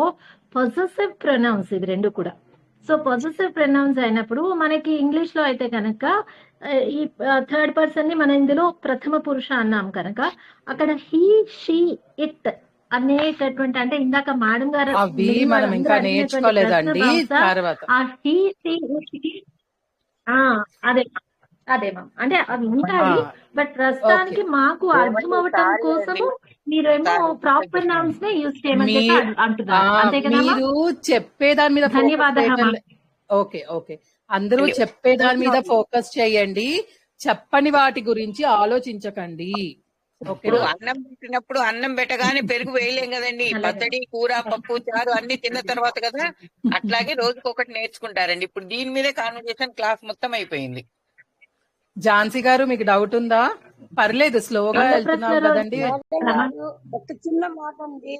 పొజెసివ్ ప్రొనౌన్స్ ఇవి రెండు కూడా. సో పొజెసివ్ ప్రొనౌన్స్ అయినప్పుడు మనకి ఇంగ్లీష్ లో అయితే కనుక ఈ థర్డ్ పర్సన్ ని మనం ఇందులో ప్రథమ పురుష అన్నాం కనుక అక్కడ హీ షీ ఇట్ అనేటటువంటి, అంటే ఇందాక మేడం గారు అవి మనం ఇంకా నేర్చుకోలేదండి. తర్వాత ఆ హీ షీ ఇట్ అదే అదే మ్యామ్, అంటే అవి ఉంటాయి. బట్ ప్రస్తుతానికి మాకు అర్థం అవటం కోసము మీరేమో ప్రాపర్ నౌన్స్ నే యూజ్ చేయమని అంటున్నారు, అంతే కదా? మీరు చెప్పేదాని మీద ధన్యవాదాలు. ఓకే ఓకే, అందరూ చెప్పేదాని మీద ఫోకస్ చేయండి, చెప్పని వాటి గురించి ఆలోచించకండి. ఇప్పుడు అన్నం పెట్టినప్పుడు అన్నం పెట్టగానే పెరుగు వేయలేం కదండి. పచ్చడి, కూర, పప్పు, చారు అన్ని తిన్న తర్వాత కదా. అట్లాగే రోజుకొకటి నేర్చుకుంటారండి. ఇప్పుడు దీని మీదే కాన్వర్సేషన్ క్లాస్ మొత్తం అయిపోయింది. ఝాన్సీ గారు మీకు డౌట్ ఉందా? పర్లేదు, స్లోగా వెళ్తున్నాం కదండి. ఒక చిన్న మాట అండి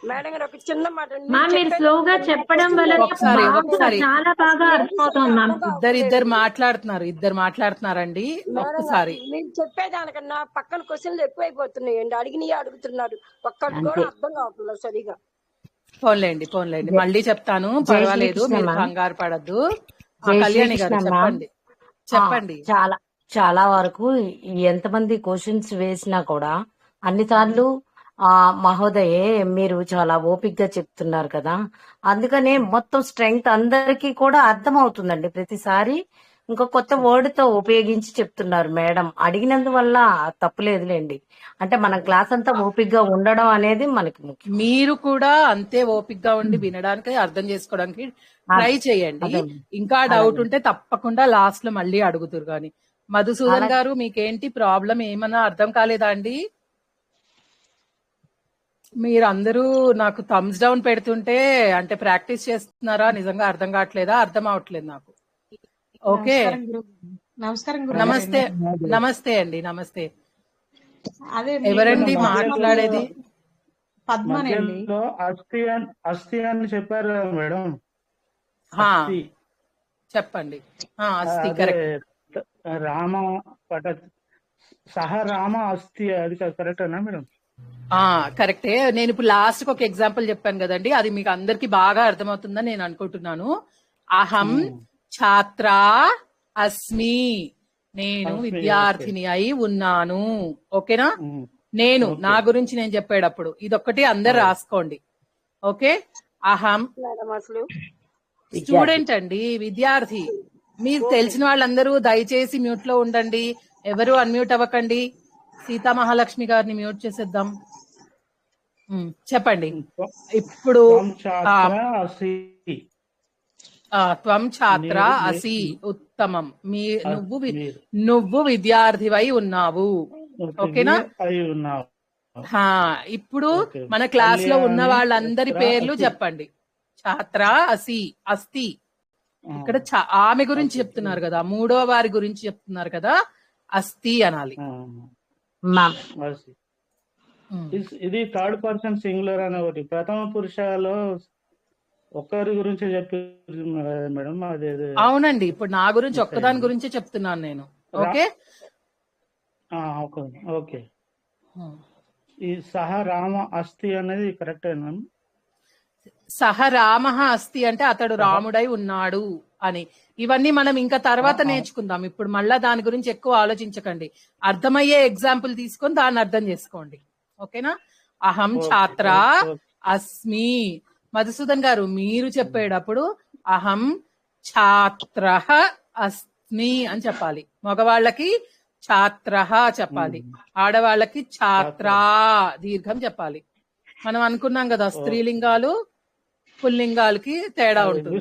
మేడం గారు, ఒక చిన్న మాట అండి. మీరు స్లోగా చెప్పడం వల్ల ఒకసారి చాలా బాగా అర్థమవుతుంది మ్యామ్. ఇద్దరు మాట్లాడుతున్నారండి. ఒక్కసారి మీరు చెప్పేదానికన్నా పక్కన క్వశ్చన్లు ఎక్కువైపోతున్నాయండి. అడిగినవి అడుగుతున్నారు, ఒక్కటి కూడా అర్థం కావట్లేదు సరిగా. పోన్లేండి మళ్ళీ చెప్తాను, పర్వాలేదు, మీరు కంగారు పడద్దు. కళ్యాణి గారు చెప్పండి. చాలా చాలా వరకు ఎంతమంది క్వశ్చన్స్ వేసినా కూడా అన్నిసార్లు మహోదయే మీరు చాలా ఓపిక్ గా చెప్తున్నారు కదా, అందుకనే మొత్తం స్ట్రెంగ్త్ అందరికీ కూడా అర్థం అవుతుందండి. ప్రతిసారి ఇంకో కొత్త వర్డ్ తో ఉపయోగించి చెప్తున్నారు మేడం. అడిగినందువల్ల తప్పులేదులేండి. అంటే మన క్లాస్ అంతా ఓపిగ్గా ఉండడం అనేది మనకి ముఖ్యం. మీరు కూడా అంతే ఓపిక్గా ఉండి వినడానికి అర్థం చేసుకోవడానికి ట్రై చేయండి. అదే ఇంకా డౌట్ ఉంటే తప్పకుండా లాస్ట్ లో మళ్ళీ అడుగుతురు గాని. మధుసూదన్ అలాగే. గారు మీకేంటి ప్రాబ్లం, ఏమన్నా అర్థం కాలేదా అండి? మీరందరూ నాకు థమ్స్ డౌన్ పెడుతుంటే అంటే ప్రాక్టీస్ చేస్తున్నారా, నిజంగా అర్థం కావట్లేదా? అర్థం అవట్లేదు నాకు. ఓకే, నమస్కారం నమస్తే. నమస్తే అండి, నమస్తే. అదే ఎవరండి మాట్లాడేది? పద్మనండి. మధ్యలో అస్థి అని చెప్పారు కదా మేడం. హా, అస్థి. చెప్పండి. అస్థి అదే కరెక్ట్. రామ పట సహ రామ అస్థి, అది కరెక్టేనా మేడం? కరెక్టే. నేను ఇప్పుడు లాస్ట్ ఒక ఎగ్జాంపుల్ చెప్పాను కదండి, అది మీకు అందరికి బాగా అర్థమవుతుందని నేను అనుకుంటున్నాను. అహం ఛాత్ర అస్మి, నేను విద్యార్థిని అయి ఉన్నాను. ఓకేనా? నేను నా గురించి నేను చెప్పేటప్పుడు ఇదొక్కటి అందరు రాసుకోండి. ఓకే, అహం స్టూడెంట్ అండి, విద్యార్థి. మీరు తెలిసిన వాళ్ళందరూ దయచేసి మ్యూట్ లో ఉండండి, ఎవరు అన్మ్యూట్ అవ్వకండి. సీతా మహాలక్ష్మి గారిని మ్యూట్ చేసేద్దాం. చెప్పండి ఇప్పుడు. త్వం ఛాత్ర అసి, ఉత్తమం. నువ్వు విద్యార్థివై ఉన్నావు. ఓకేనా? ఇప్పుడు మన క్లాస్ లో ఉన్న వాళ్ళందరి పేర్లు చెప్పండి. ఛాత్ర అసి, అస్తి. ఇక్కడ ఆమె గురించి చెప్తున్నారు కదా, మూడో వారి గురించి చెప్తున్నారు కదా, అస్తి అనాలి. ఇది థర్డ్ పర్సన్ సింగులర్ అనే ఒకటి ప్రథమ పురుషలో ఒక్కరి గురించి చెప్పారు మేడం. అదే అవునండి, ఇప్పుడు నా గురించి ఒక్కదాని గురించి చెప్తున్నాను నేను. Okay okay. ఈ సహ రామ అస్థి అనేది కరెక్టేనా? సహ రామ అస్తి అంటే అతడు రాముడై ఉన్నాడు అని. ఇవన్నీ మనం ఇంకా తర్వాత నేర్చుకుందాం. ఇప్పుడు మళ్ళా దాని గురించి ఎక్కువ ఆలోచించకండి. అర్థమయ్యే ఎగ్జాంపుల్ తీసుకొని దాన్ని అర్థం చేసుకోండి. ఓకేనా? అహం ఛాత్ర అస్మి. మధుసూదన్ గారు మీరు చెప్పేటప్పుడు అహం ఛాత్ర అస్మి అని చెప్పాలి. మగవాళ్ళకి ఛాత్ర చెప్పాలి, ఆడవాళ్ళకి ఛాత్రా దీర్ఘం చెప్పాలి. మనం అనుకున్నాం కదా స్త్రీలింగాలు పుల్లింగాలకి తేడా ఉంటుంది.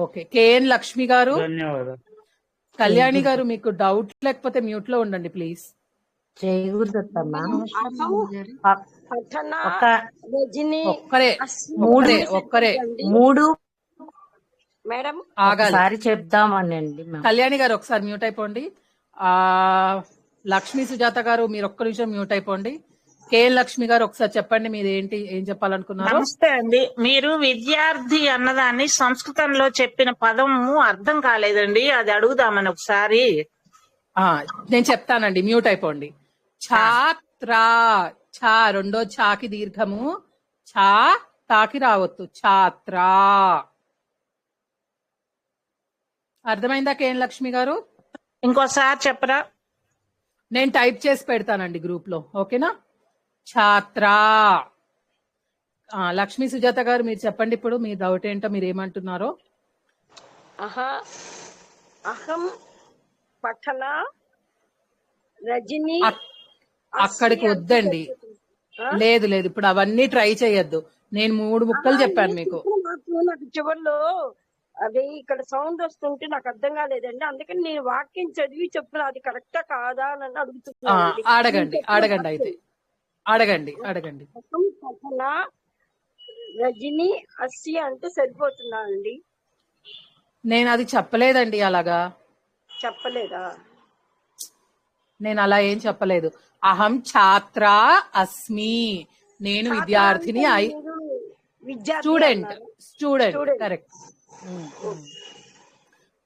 ఓకే. కేఎన్ లక్ష్మి గారు, ధన్యవాదాలు. కళ్యాణి గారు మీకు డౌట్ లేకపోతే మ్యూట్ లో ఉండండి ప్లీజ్. మూడు మేడం ఒకసారి చెప్దామనండి. కళ్యాణి గారు ఒకసారి మ్యూట్ అయిపోండి. లక్ష్మీ సుజాత గారు మీరు ఒక్క నిమిషం మ్యూట్ అయిపోండి. కేఎన్ లక్ష్మి గారు ఒకసారి చెప్పండి, మీరు ఏం చెప్పాలనుకున్నారు? నమస్తే అండి. మీరు విద్యార్థి అన్నదాన్ని సంస్కృతంలో చెప్పిన పదము అర్థం కాలేదండి, అది అడుగుదామని ఒకసారి. నేను చెప్తానండి, మ్యూట్ అయిపోండి. ఛాత్ర, ఛా రెండో ఛాకి దీర్ఘము, ఛా తాకి రావద్దు, ఛాత్ర. అర్థమైందా కేఎన్ లక్ష్మి గారు? ఇంకోసారి చెప్పరా? నేను టైప్ చేసి పెడతానండి గ్రూప్ లో. ఓకేనా? ఛాత్ర. లక్ష్మీ సుజాత గారు మీరు చెప్పండి ఇప్పుడు మీ డౌట్ ఏంటో, మీరు ఏమంటున్నారో. అహం పఠన రజని. అక్కడికి వద్దండి, లేదు లేదు, ఇప్పుడు అవన్నీ ట్రై చేయొద్దు. నేను 3 ముక్కలు చెప్పాను మీకు. నాకు చివరిలో అదే ఇక్కడ సౌండ్ వస్తుంటే నాకు అర్థం కాలేదండి, అందుకని నేను వాక్యం చదివి చెప్తున్నా, అది కరెక్టా కాదా అని అడుగుతున్నాను. అడగండి అడగండి అయితే అడగండి. పఠన రజని అస్సి అంటే సరిపోతుందా అండి? నేను అది చెప్పలేదండి, అలాగా చెప్పలేదా? నేను అలా ఏం చెప్పలేదు. అహం ఛాత్ర అస్మి, నేను విద్యార్థిని అయి. Student correct.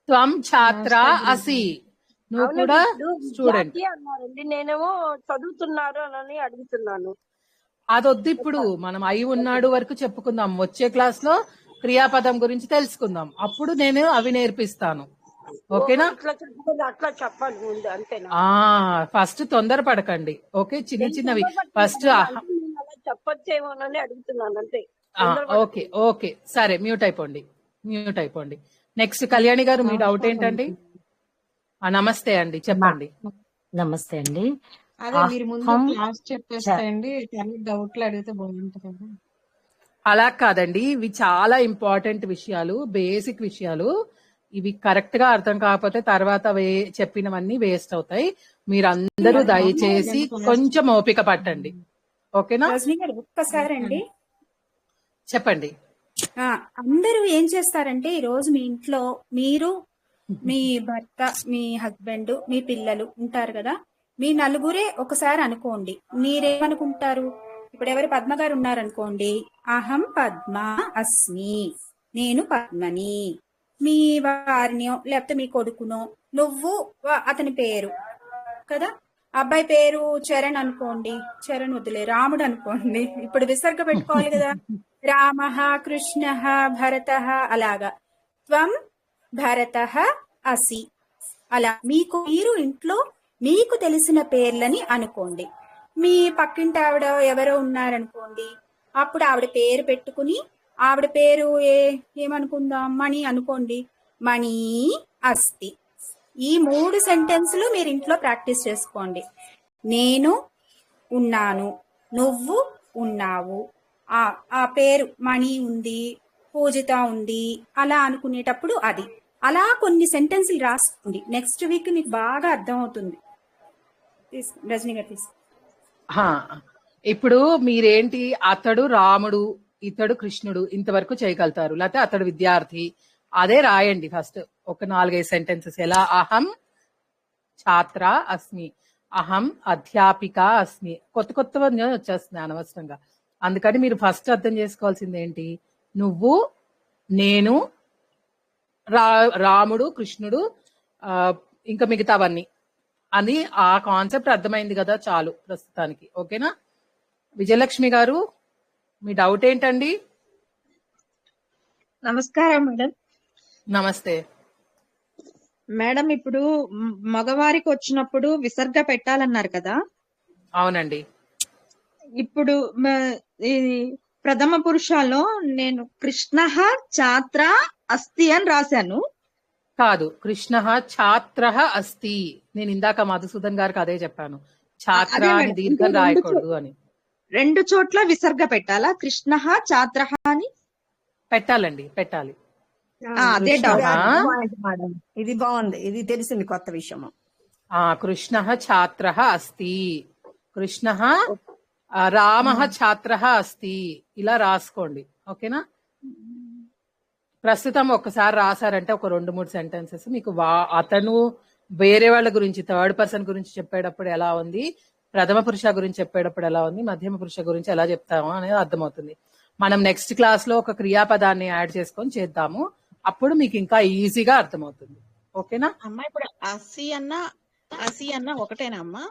త్వం ఛాత్ర అసి, నువ్వు కూడా స్టూడెంట్ అన్నారండి, నేనేమో చదువుతున్నారు అని అడుగుతున్నాను. అదొద్దు, ఇప్పుడు మనం అయి ఉన్నాడు వరకు చెప్పుకుందాం. వచ్చే క్లాస్ లో క్రియాపదం గురించి తెలుసుకుందాం, అప్పుడు నేను అవి నేర్పిస్తాను. ఓకేనా? అట్లా చెప్పాలి ముందు, అంతేనా? ఫస్ట్ తొందర పడకండి. ఓకే, చిన్నవి ఫస్ట్. చెప్పొచ్చేమోనని అడుగుతున్నాను అంతే. ఓకే సరే, మ్యూట్ అయిపోండి. నెక్స్ట్ కళ్యాణి గారు మీ డౌట్ ఏంటండి? నమస్తే అండి, చెప్పండి. నమస్తే అండి. అదే మీరు ముందు అహం క్లాస్ చెప్పేస్తే అండి తర్వాత డౌట్లు అడిగితే బాగుంటుంది కదా. అలా కాదండి, ఇవి చాలా ఇంపార్టెంట్ విషయాలు, బేసిక్ విషయాలు. ఇవి కరెక్ట్ గా అర్థం కాకపోతే తర్వాత చెప్పినవన్నీ వేస్ట్ అవుతాయి. మీరందరూ దయచేసి కొంచెం ఓపిక పట్టండి, ఓకేనా? రజనీ గారు ఒక్కసారి అండి, చెప్పండి. అందరూ ఏం చేస్తారంటే ఈ రోజు మీ ఇంట్లో మీరు, మీ భర్త, మీ హస్బెండ్, మీ పిల్లలు ఉంటారు కదా, మీ నలుగురే ఒకసారి అనుకోండి. మీరేమనుకుంటారు? ఇప్పుడు ఎవరు పద్మ గారు ఉన్నారనుకోండి, అహం పద్మ అస్మి, నేను పద్మని. మీ వారినో లేకపోతే మీ కొడుకునో, నువ్వు అతని పేరు కదా, అబ్బాయి పేరు చరణ్ అనుకోండి, చరణ్ వదిలే రాముడు అనుకోండి, ఇప్పుడు విసర్గ పెట్టుకోవాలి కదా, రామ కృష్ణ భరత, అలాగా త్వం భరత అసి. అలా మీకు మీరు ఇంట్లో మీకు తెలిసిన పేర్లని అనుకోండి. మీ పక్కింటి ఆవిడ ఎవరో ఉన్నారనుకోండి, అప్పుడు ఆవిడ పేరు పెట్టుకుని, ఆవిడ పేరు ఏమనుకుందాం, మణి అనుకోండి, మణి అస్తి. ఈ 3 సెంటెన్సులు మీరు ఇంట్లో ప్రాక్టీస్ చేసుకోండి. నేను ఉన్నాను, నువ్వు ఉన్నావు, ఆ పేరు మణి ఉంది, పూజిత ఉంది, అలా అనుకునేటప్పుడు అది అలా కొన్ని సెంటెన్సులు రాసుకోండి. నెక్స్ట్ వీక్ మీకు బాగా అర్థం అవుతుంది. రజనీ గారు తీసుకో. ఇప్పుడు మీరేంటి, అతడు రాముడు, ఇతడు కృష్ణుడు ఇంతవరకు చేయగలుగుతారు, లేకపోతే అతడు విద్యార్థి, అదే రాయండి ఫస్ట్ ఒక 4-5 సెంటెన్సెస్. ఎలా? అహం ఛాత్ర అస్మి, అహం అధ్యాపిక అస్మి. కొత్తవన్నీ వచ్చేస్తున్నాయి అనవసరంగా. అందుకని మీరు ఫస్ట్ అర్థం చేసుకోవాల్సింది ఏంటి, నువ్వు, నేను, రాముడు, కృష్ణుడు, ఇంకా మిగతావన్నీ అని ఆ కాన్సెప్ట్ అర్థమైంది కదా, చాలు ప్రస్తుతానికి, ఓకేనా? విజయలక్ష్మి గారు మీ డౌట్ ఏంటండి? నమస్కారం మేడం. నమస్తే మేడం, ఇప్పుడు మగవారికి వచ్చినప్పుడు విసర్గ పెట్టాలన్నారు కదా? అవునండి. ఇప్పుడు ప్రథమ పురుషాల్లో నేను కృష్ణ ఛాత్ర అస్తి అని రాశాను. కాదు, కృష్ణ ఛాత్ర అస్తి. నేను ఇందాక మధుసూదన్ గారికి అదే చెప్పాను, ఛాత్ర అని దీర్ఘం రాయకూడదు అని. 2 చోట్ల విసర్గ పెట్టాలా? కృష్ణ ఛాత్ర అని పెట్టాలండి, పెట్టాలి. అదే డౌట్. ఇది బాగుంది, ఇది తెలిసింది కొత్త విషయము. కృష్ణ ఛాత్ర అస్తి, కృష్ణ రామ ఛాత్ర అస్తి, ఇలా రాసుకోండి, ఓకేనా? ప్రస్తుతం ఒక్కసారి రాశారంటే ఒక 2-3 సెంటెన్సెస్ మీకు అతను వేరే వాళ్ళ గురించి, థర్డ్ పర్సన్ గురించి చెప్పేటప్పుడు ఎలా ఉంది, ప్రథమ పురుష గురించి చెప్పేటప్పుడు ఎలా ఉంది, మధ్యమ పురుష గురించి ఎలా చెప్తాము అనేది అర్థమవుతుంది. మనం నెక్స్ట్ క్లాస్ లో ఒక క్రియాపదాన్ని యాడ్ చేసుకొని చేద్దాము, అప్పుడు మీకు ఇంకా ఈజీగా అర్థమవుతుంది, ఓకేనా? అమ్మా ఇప్పుడు అసి అన్న ఒకటేనా అమ్మా?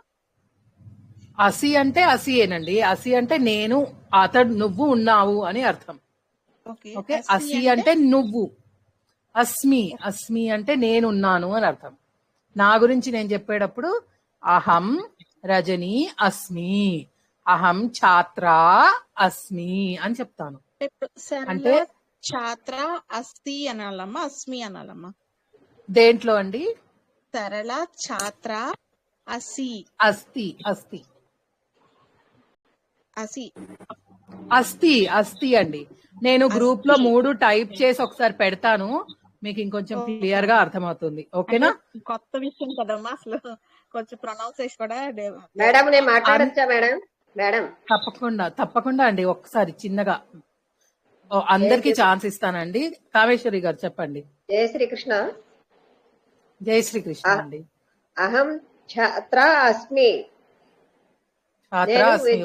అసి అంటే అసియేనండి. అసి అంటే నేను, అతడు, నువ్వు ఉన్నావు అని అర్థం. ఓకే, అసి అంటే నువ్వు, అస్మి అంటే నేనున్నాను అని అర్థం. నా గురించి నేను చెప్పేటప్పుడు అహం రజని అస్మి, అహం ఛాత్ర అస్మి అని చెప్తాను. అంటే ఛాత్ర అస్తి అనాలమ్మా, అస్మి అనాలమ్మా? దేంట్లో అండి? సరళ ఛాత్ర అసి, అస్తి అస్తి అసి అస్తి అండి. నేను గ్రూప్ లో 3 టైప్ చేసి ఒకసారి పెడతాను, మీకు ఇంకొంచెం క్లియర్ గా అర్థమవుతుంది, ఓకేనా? కొత్త విషయం కదమ్మా, అసలు కొంచెం ప్రొనౌన్సేషన్ కూడా. మేడం నేను మాట్లాడచ్చా మేడం? మేడం తప్పకుండా అండి, ఒక్కసారి చిన్నగా అందరికి ఛాన్స్ ఇస్తానండి. కామేశ్వరి గారు చెప్పండి. జయ శ్రీకృష్ణ. జై శ్రీకృష్ణ అండి. అహం ఛాత్ర అస్మి. ఛాత్ర అస్మి,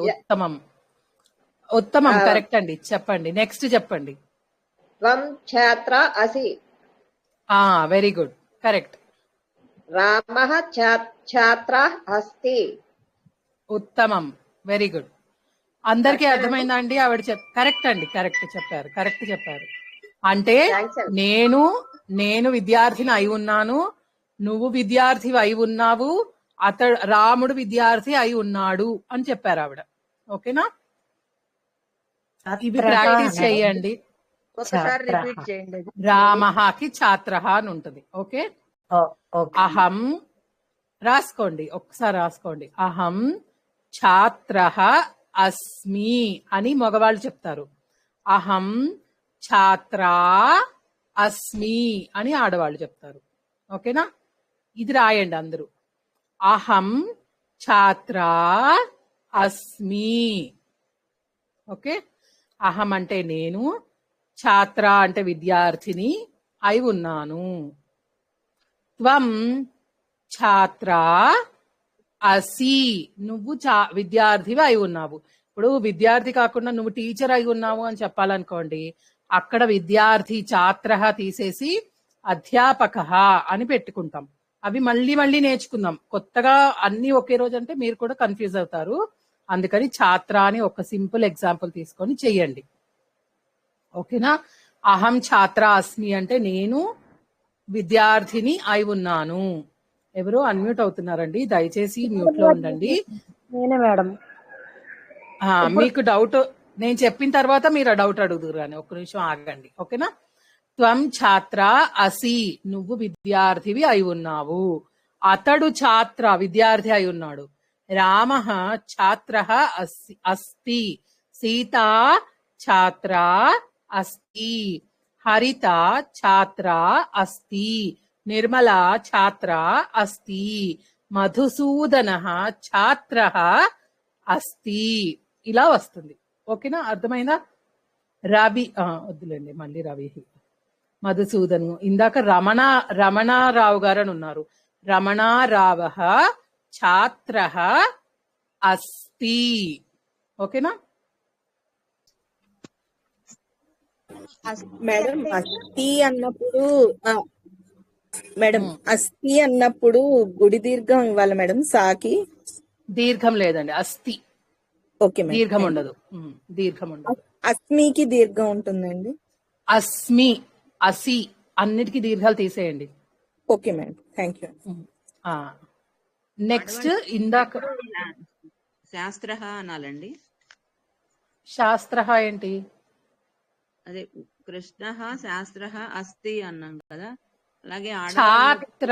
ఉత్తమం కరెక్ట్ అండి. చెప్పండి, నెక్స్ట్ చెప్పండి. త్వం ఛాత్ర అసి. Very good, correct. రామః ఛాత్ర అస్తి. ఉత్తమం, వెరీ గుడ్. అందరికీ అర్థమైందా అండి? ఆవిడ కరెక్ట్ అండి, కరెక్ట్ చెప్పారు. అంటే నేను విద్యార్థిని అయి ఉన్నాను, నువ్వు విద్యార్థి అయి ఉన్నావు, రాముడు విద్యార్థి అయి ఉన్నాడు అని చెప్పారు ఆవిడ, ఓకేనా? ఇవి ప్రాక్టీస్ చేయండి. ఒకసారి ఛాత్రః. రిపీట్ చేయండి అది. రామహకి ఛాత్రః అని ఉంటుంది. Okay, okay. అహం రాసుకోండి, ఒకసారి రాసుకోండి. అహం ఛాత్రః అస్మి అని మగవాళ్ళు చెప్తారు. అహం ఛాత్రా అస్మి అని ఆడవాళ్ళు చెప్తారు. ఓకేనా, ఇది రాయండి అందరూ. అహం ఛాత్రా అస్మి. ఓకే, అహం అంటే నేను, ఛాత్ర అంటే విద్యార్థిని అయి ఉన్నాను. త్వం ఛాత్రా అసి, నువ్వు విద్యార్థివి అయి ఉన్నావు. ఇప్పుడు విద్యార్థి కాకుండా నువ్వు టీచర్ అయి ఉన్నావు అని చెప్పాలనుకోండి, అక్కడ విద్యార్థి ఛాత్ర తీసేసి అధ్యాపక అని పెట్టుకుంటాం. అవి మళ్ళీ మళ్ళీ నేర్చుకుందాం. కొత్తగా అన్ని ఒకే రోజు అంటే మీరు కూడా కన్ఫ్యూజ్ అవుతారు. అందుకని ఛాత్ర అని ఒక సింపుల్ ఎగ్జాంపుల్ తీసుకొని చెయ్యండి. ఓకేనా, అహం ఛాత్ర అస్మి అంటే నేను విద్యార్థిని అయి ఉన్నాను. ఎవరో అన్మ్యూట్ అవుతున్నారండి, దయచేసి మ్యూట్ లో ఉండండి. నేనే మేడం. మీకు డౌట్ నేను చెప్పిన తర్వాత మీరు ఆ డౌట్ అడుగుదురు కానీ ఒక్క నిమిషం ఆగండి. ఓకేనా, త్వం ఛాత్ర అసి, నువ్వు విద్యార్థివి అయి ఉన్నావు. అతడు ఛాత్ర విద్యార్థి అయి ఉన్నాడు. రామః ఛాత్రః అస్తి, సీత ఛాత్ర అస్తి, హరిత ఛాత్ర అస్తి, నిర్మల ఛాత్ర అస్తి, మధుసూదనః ఛాత్రః అస్తి. ఇలా వస్తుంది. ఓకేనా, అర్థమైందా? రవి వద్దులేండి, మళ్ళీ రవి, మధుసూదన్. ఇందాక రమణారావు గారు అని ఉన్నారు. రమణారావః ఛాత్రః అస్తి. ఓకేనా, మేడం అస్థి అన్నప్పుడు మేడం అస్థి అన్నప్పుడు గుడి దీర్ఘం ఇవ్వాలి మేడం, సాకి దీర్ఘం లేదండి, అస్థి. ఓకే మేడం, దీర్ఘం ఉండదు, దీర్ఘం ఉండదు. అస్మికి దీర్ఘం ఉంటుందండి. అస్మి, అసి అన్నిటికీ దీర్ఘాలు తీసేయండి. Okay madam, thank you. Next ఇందాక శాస్త్ర అనాలండి. శాస్త్ర ఏంటి? అదే కృష్ణ శాస్త్ర అస్తి అన్నాం కదా, అలాగే ఛాత్ర.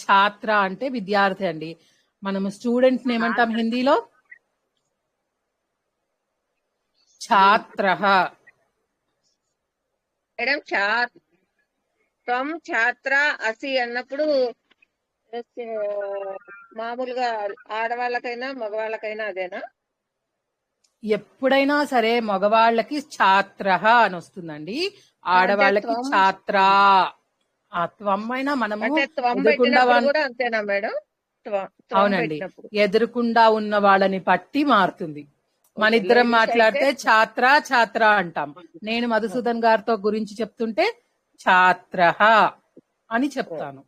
ఛాత్ర అంటే విద్యార్థి అండి. మనము స్టూడెంట్ ఏమంటాం హిందీలో? ఛాత్ర. మేడం త్వం ఛాత్ర అసి అన్నప్పుడు మామూలుగా ఆడవాళ్ళకైనా మగవాళ్ళకైనా అదేనా? ఎప్పుడైనా సరే మగవాళ్ళకి ఛాత్ర అని వస్తుందండి, ఆడవాళ్ళకి ఛాత్ర. త్వం అయినా మనము అంతేనా మేడం? అవునండి, ఎదురుకుండా ఉన్న వాళ్ళని బట్టి మారుతుంది. మన ఇద్దరం మాట్లాడితే ఛాత్ర ఛాత్ర అంటాం. నేను మధుసూదన్ గారితో గురించి చెప్తుంటే ఛాత్ర అని చెప్తాను.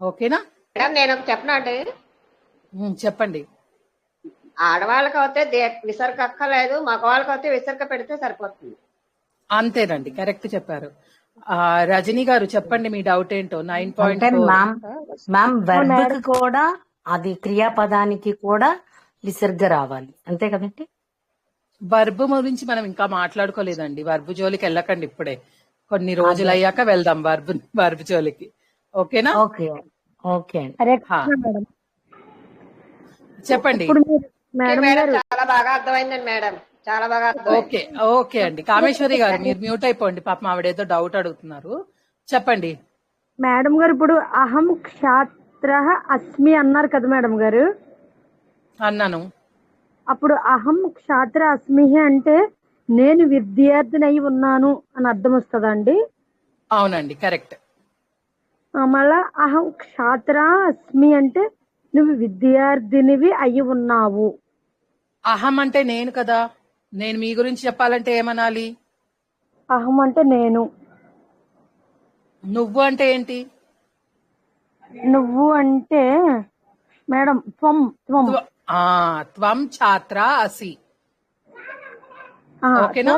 ఓకేనా మేడం, నేను చెప్పనా అండి? చెప్పండి. ఆడవాళ్ళకి అయితే విసర్గ అక్కర్లేదు, మగవాళ్ళకి అయితే విసర్గ పెడితే సరిపోతుంది. అంతేనండి, కరెక్ట్ చెప్పారు. రజనీ గారు చెప్పండి మీ డౌట్ ఏంటో. 9.4 మ్యామ్ వెర్బ్కి కూడా అది క్రియాపదానికి కూడా విసర్గ రావాలి, అంతే కదండి? వర్బ్ గురించి మనం ఇంకా మాట్లాడుకోలేదండి. వర్బ్ జోలికి వెళ్ళకండి ఇప్పుడే, కొన్ని రోజులు అయ్యాక వెళ్దాం వర్బ్ జోలికి. ఓకేనా? Okay okay. చెప్పండి చాలా బాగా అర్థమైందండి మేడం, చాలా బాగా అర్థమైంది. ఓకే ఓకే అండి. కామేశ్వరి గారు మీరు మ్యూట్ అయిపోండి, పాపం ఆవిడేదో డౌట్ అడుగుతున్నారు. చెప్పండి మేడం గారు. ఇప్పుడు అహం క్షాత్ర అస్మి అన్నారు కదా మేడం గారు? అన్నాను. అప్పుడు అహం క్షాత్ర అస్మి అంటే నేను విద్యార్థిని అయి ఉన్నాను అని అర్థం వస్తుందా అండి? అవునండి, కరెక్ట్. మళ్ళా అహం క్షాత్ర అస్మి అంటే నువ్వు విద్యార్థినివి అయి ఉన్నావు. అహం అంటే నేను కదా, నేను మీ గురించి చెప్పాలంటే ఏమనాలి? అహం అంటే నేను. నువ్వు అంటే ఏంటి? నువ్వు అంటే మేడం త్వం. త్వం త్వం ఛాత్ర అసి. ఓకేనా?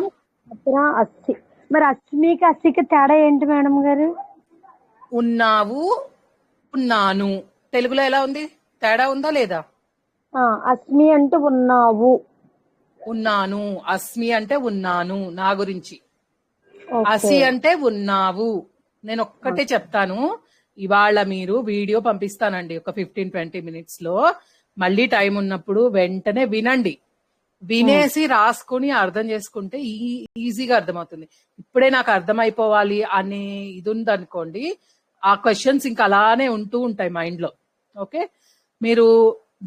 అస్సి. మరి అస్మికి అస్సికి తేడా ఏంటి మేడం గారు? ఉన్నావు, ఉన్నాను. తెలుగులో ఎలా ఉంది? తేడా ఉందా లేదా? అస్మి అంటే ఉన్నావు, ఉన్నాను, అస్మి అంటే ఉన్నాను నా గురించి, ఓకే అసి అంటే ఉన్నావు. నేను ఒక్కటే చెప్తాను, ఇవాళ మీరు వీడియో పంపిస్తానండి ఒక 15-20 మినిట్స్ లో. మళ్ళీ టైం ఉన్నప్పుడు వెంటనే వినండి, వినేసి రాసుకుని అర్థం చేసుకుంటే ఈజీగా అర్థమవుతుంది. ఇప్పుడే నాకు అర్థమైపోవాలి అనే ఇది ఉందనుకోండి, ఆ క్వశ్చన్స్ ఇంకా అలానే ఉంటూ ఉంటాయి మైండ్ లో. ఓకే, మీరు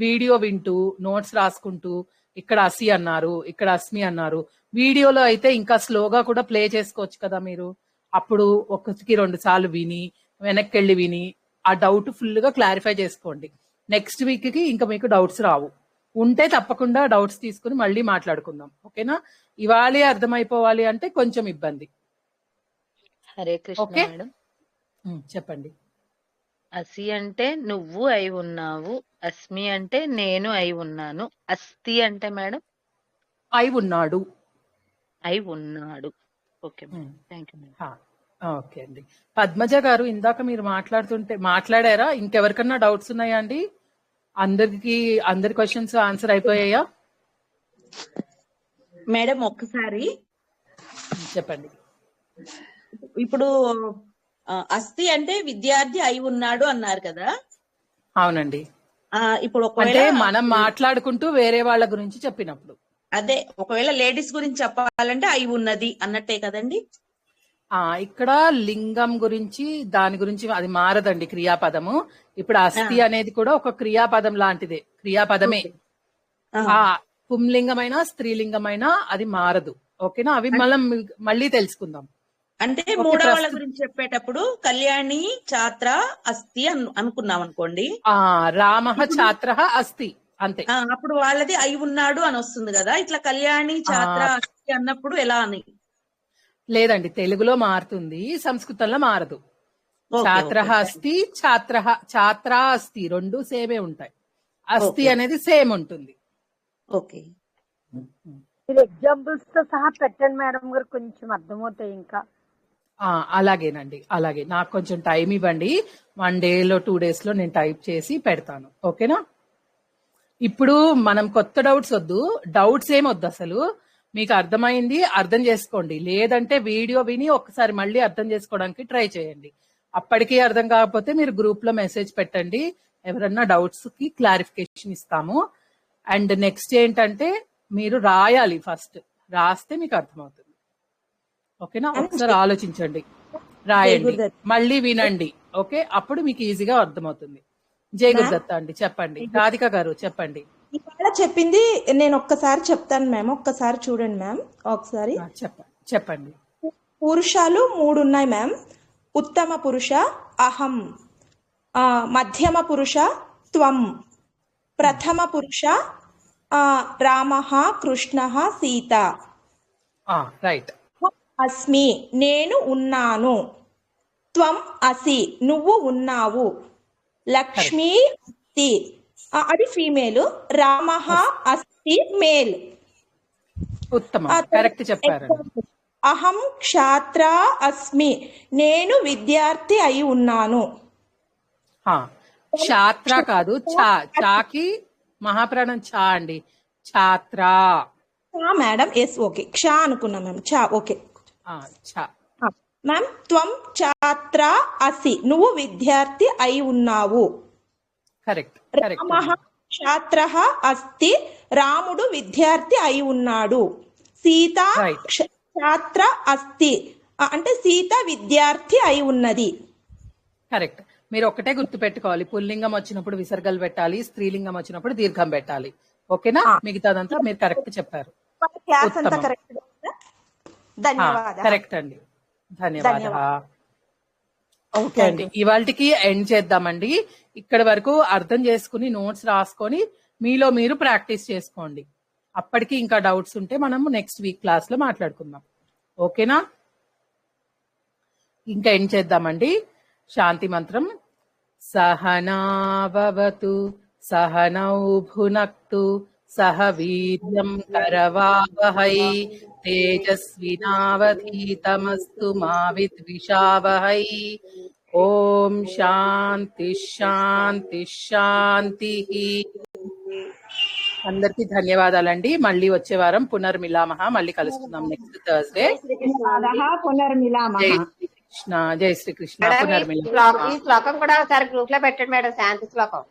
వీడియో వింటూ నోట్స్ రాసుకుంటూ, ఇక్కడ అసి అన్నారు, ఇక్కడ అస్మి అన్నారు, వీడియోలో అయితే ఇంకా స్లోగా కూడా ప్లే చేసుకోవచ్చు కదా మీరు. అప్పుడు ఒకటికి 2 సార్లు విని వెనక్కి వెళ్ళి విని ఆ డౌట్ ఫుల్ గా క్లారిఫై చేసుకోండి. నెక్స్ట్ వీక్ కి ఇంకా మీకు డౌట్స్ రావు. ఉంటే తప్పకుండా డౌట్స్ తీసుకుని మళ్ళీ మాట్లాడుకుందాం. ఓకేనా? ఇవాళే అర్థమైపోవాలి అంటే కొంచెం ఇబ్బంది. Hare Krishna okay, madam. చెప్పండి. అసి అంటే నువ్వు అయి ఉన్నావు, అస్మి అంటే నేను అయి ఉన్నాను, అస్థి అంటే మేడం అయి ఉన్నాడు. అయి ఉన్నాడు. Okay madam, thank you madam. Okay అండి. పద్మజ గారు, ఇందాక మీరు మాట్లాడారా? ఇంకెవరికన్నా డౌట్స్ ఉన్నాయా అండి? అందరి క్వశ్చన్స్ ఆన్సర్ అయిపోయాయా? మేడం ఒక్కసారి చెప్పండి. ఇప్పుడు అస్థి అంటే విద్యార్థి అయి ఉన్నాడు అన్నారు కదా. అవునండి. ఇప్పుడు అంటే ఒకవేళ మనం మాట్లాడుకుంటూ వేరే వాళ్ళ గురించి చెప్పినప్పుడు, అదే ఒకవేళ లేడీస్ గురించి చెప్పాలంటే అయి ఉన్నది అన్నట్టే కదండి. ఇక్కడ లింగం గురించి దాని గురించి అది మారదండి క్రియాపదము. ఇప్పుడు అస్థి అనేది కూడా ఒక క్రియాపదం లాంటిదే, క్రియాపదమే. పుంలింగమైనా స్త్రీలింగమైనా అది మారదు. ఓకేనా? అవి మనం మళ్ళీ తెలుసుకుందాం. అంటే మూడో వాళ్ళ గురించి చెప్పేటప్పుడు కళ్యాణి ఛాత్ర అస్థి అనుకున్నాం అనుకోండి, రామ ఛాత్ర అస్థి అంతే. అప్పుడు వాళ్ళది అయి ఉన్నాడు అని వస్తుంది కదా. ఇట్లా కళ్యాణి ఛాత్ర అస్థి అన్నప్పుడు ఎలా అని లేదండి, తెలుగులో మారుతుంది, సంస్కృతంలో మారదు. ఛాత్ర అస్థి, ఛాత్ర అస్థి రెండు సేమే ఉంటాయి. అస్థి అనేది సేమ్ ఉంటుంది. ఓకే, ఎగ్జాంపుల్స్ తో సహా పెట్టండి మేడం గారు, కొంచెం అర్థమవుతాయి ఇంకా. అలాగేనండి, అలాగే. నాకు కొంచెం టైం ఇవ్వండి, 1 డేలో 2 డేస్ లో నేను టైప్ చేసి పెడతాను. ఓకేనా? ఇప్పుడు మనం కొత్త డౌట్స్ వద్దు, డౌట్స్ ఏం వద్దు అసలు. మీకు అర్థమైంది అర్థం చేసుకోండి, లేదంటే వీడియో విని ఒకసారి మళ్ళీ అర్థం చేసుకోవడానికి ట్రై చేయండి. అప్పటికీ అర్థం కాకపోతే మీరు గ్రూప్ లో మెసేజ్ పెట్టండి, ఎవరన్నా డౌట్స్ కి క్లారిఫికేషన్ ఇస్తాము. అండ్ నెక్స్ట్ ఏంటంటే మీరు రాయాలి, ఫస్ట్ రాస్తే మీకు అర్థమవుతుంది. ఓకేనా? ఒకసారి ఆలోచించండి, రాయండి, మళ్ళీ వినండి. ఓకే, అప్పుడు మీకు ఈజీగా అర్థమవుతుంది. జై గురుదత్త అండి, చెప్పండి. రాధిక గారు చెప్పండి. ఇవాళ చెప్పింది నేను ఒక్కసారి చెప్తాను మ్యామ్, ఒక్కసారి చూడండి మ్యామ్. ఒకసారి చెప్పండి. పురుషాలు 3 ఉన్నాయి మ్యామ్. ఉత్తమ పురుష అహం, మధ్యమ పురుష త్వం, ప్రథమ పురుష రామః కృష్ణః సీత. రైట్. అస్మి నేను ఉన్నాను, త్వం అసి నువ్వు ఉన్నావు, లక్ష్మీ అస్తి అది ఫీమేల్, రామః అస్తి మేల్. ఉత్తమం, కరెక్ట్ చెప్పారు. అహం క్షాత్ర అస్మి నేను విద్యార్థి అయి ఉన్నాను. క్షాత్ర కాదు, చాకి మహాప్రాణం చా అండి, ఛాత్ర. మేడం ఎస్, ఓకే, క్ష అనుకున్నా మ్యామ్, చా. Okay ma'am. త్వం ఛాత్ర అసి నువ్వు విద్యార్థి అయి ఉన్నావు. కరెక్ట్. రామః ఛాత్రః అస్తి రాముడు విద్యార్థి అయి ఉన్నాడు. సీత ఛాత్ర అస్తి అంటే సీత విద్యార్థి అయి ఉన్నది. కరెక్ట్. మీరు ఒకటే గుర్తు పెట్టుకోవాలి, పుల్లింగం వచ్చినప్పుడు విసర్గలు పెట్టాలి, స్త్రీలింగం వచ్చినప్పుడు దీర్ఘం పెట్టాలి. ఓకేనా? మిగతాదంతా మీరు కరెక్ట్ చెప్పారు. కరెక్ట్ అండి, ధన్యవాదాలు. ఓకే అండి, ఇవాళకి ఎండ్ చేద్దామండి. ఇక్కడ వరకు అర్థం చేసుకుని నోట్స్ రాసుకొని మీలో మీరు ప్రాక్టీస్ చేసుకోండి. అప్పటికి ఇంకా డౌట్స్ ఉంటే మనం నెక్స్ట్ వీక్ క్లాస్ లో మాట్లాడుకుందాం. ఓకేనా? ఇంకా ఎండ్ చేద్దామండి. శాంతి మంత్రం. సహనావతు సహనౌ భునక్తు సహ వీర్యం కరవావహై తేజస్వినావధీతమస్తు మా విద్విషావహై. ఓం శాంతి శాంతి శాంతి. అందరికీ ధన్యవాదాలండి. మళ్ళీ వచ్చే వారం పునర్మిలామహ, మళ్ళీ కలుస్తున్నాం నెక్స్ట్ థర్స్డే. పునర్మిలామహ. జై శ్రీకృష్ణ, జై శ్రీకృష్ణ. మేడం పునర్మిలామహ. ఈ శ్లోకం కూడా ఒకసారి గ్రూప్ లో పెట్టండి మేడం, శాంతి శ్లోకం.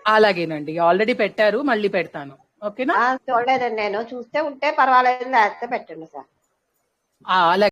అలాగేనండి, ఆల్రెడీ పెట్టారు, మళ్ళీ పెడతాను. ఓకేనా? చూడలేదండి నేను, చూస్తే ఉంటే పర్వాలేదు, లేకపోతే పెట్టండి సార్. అలాగే.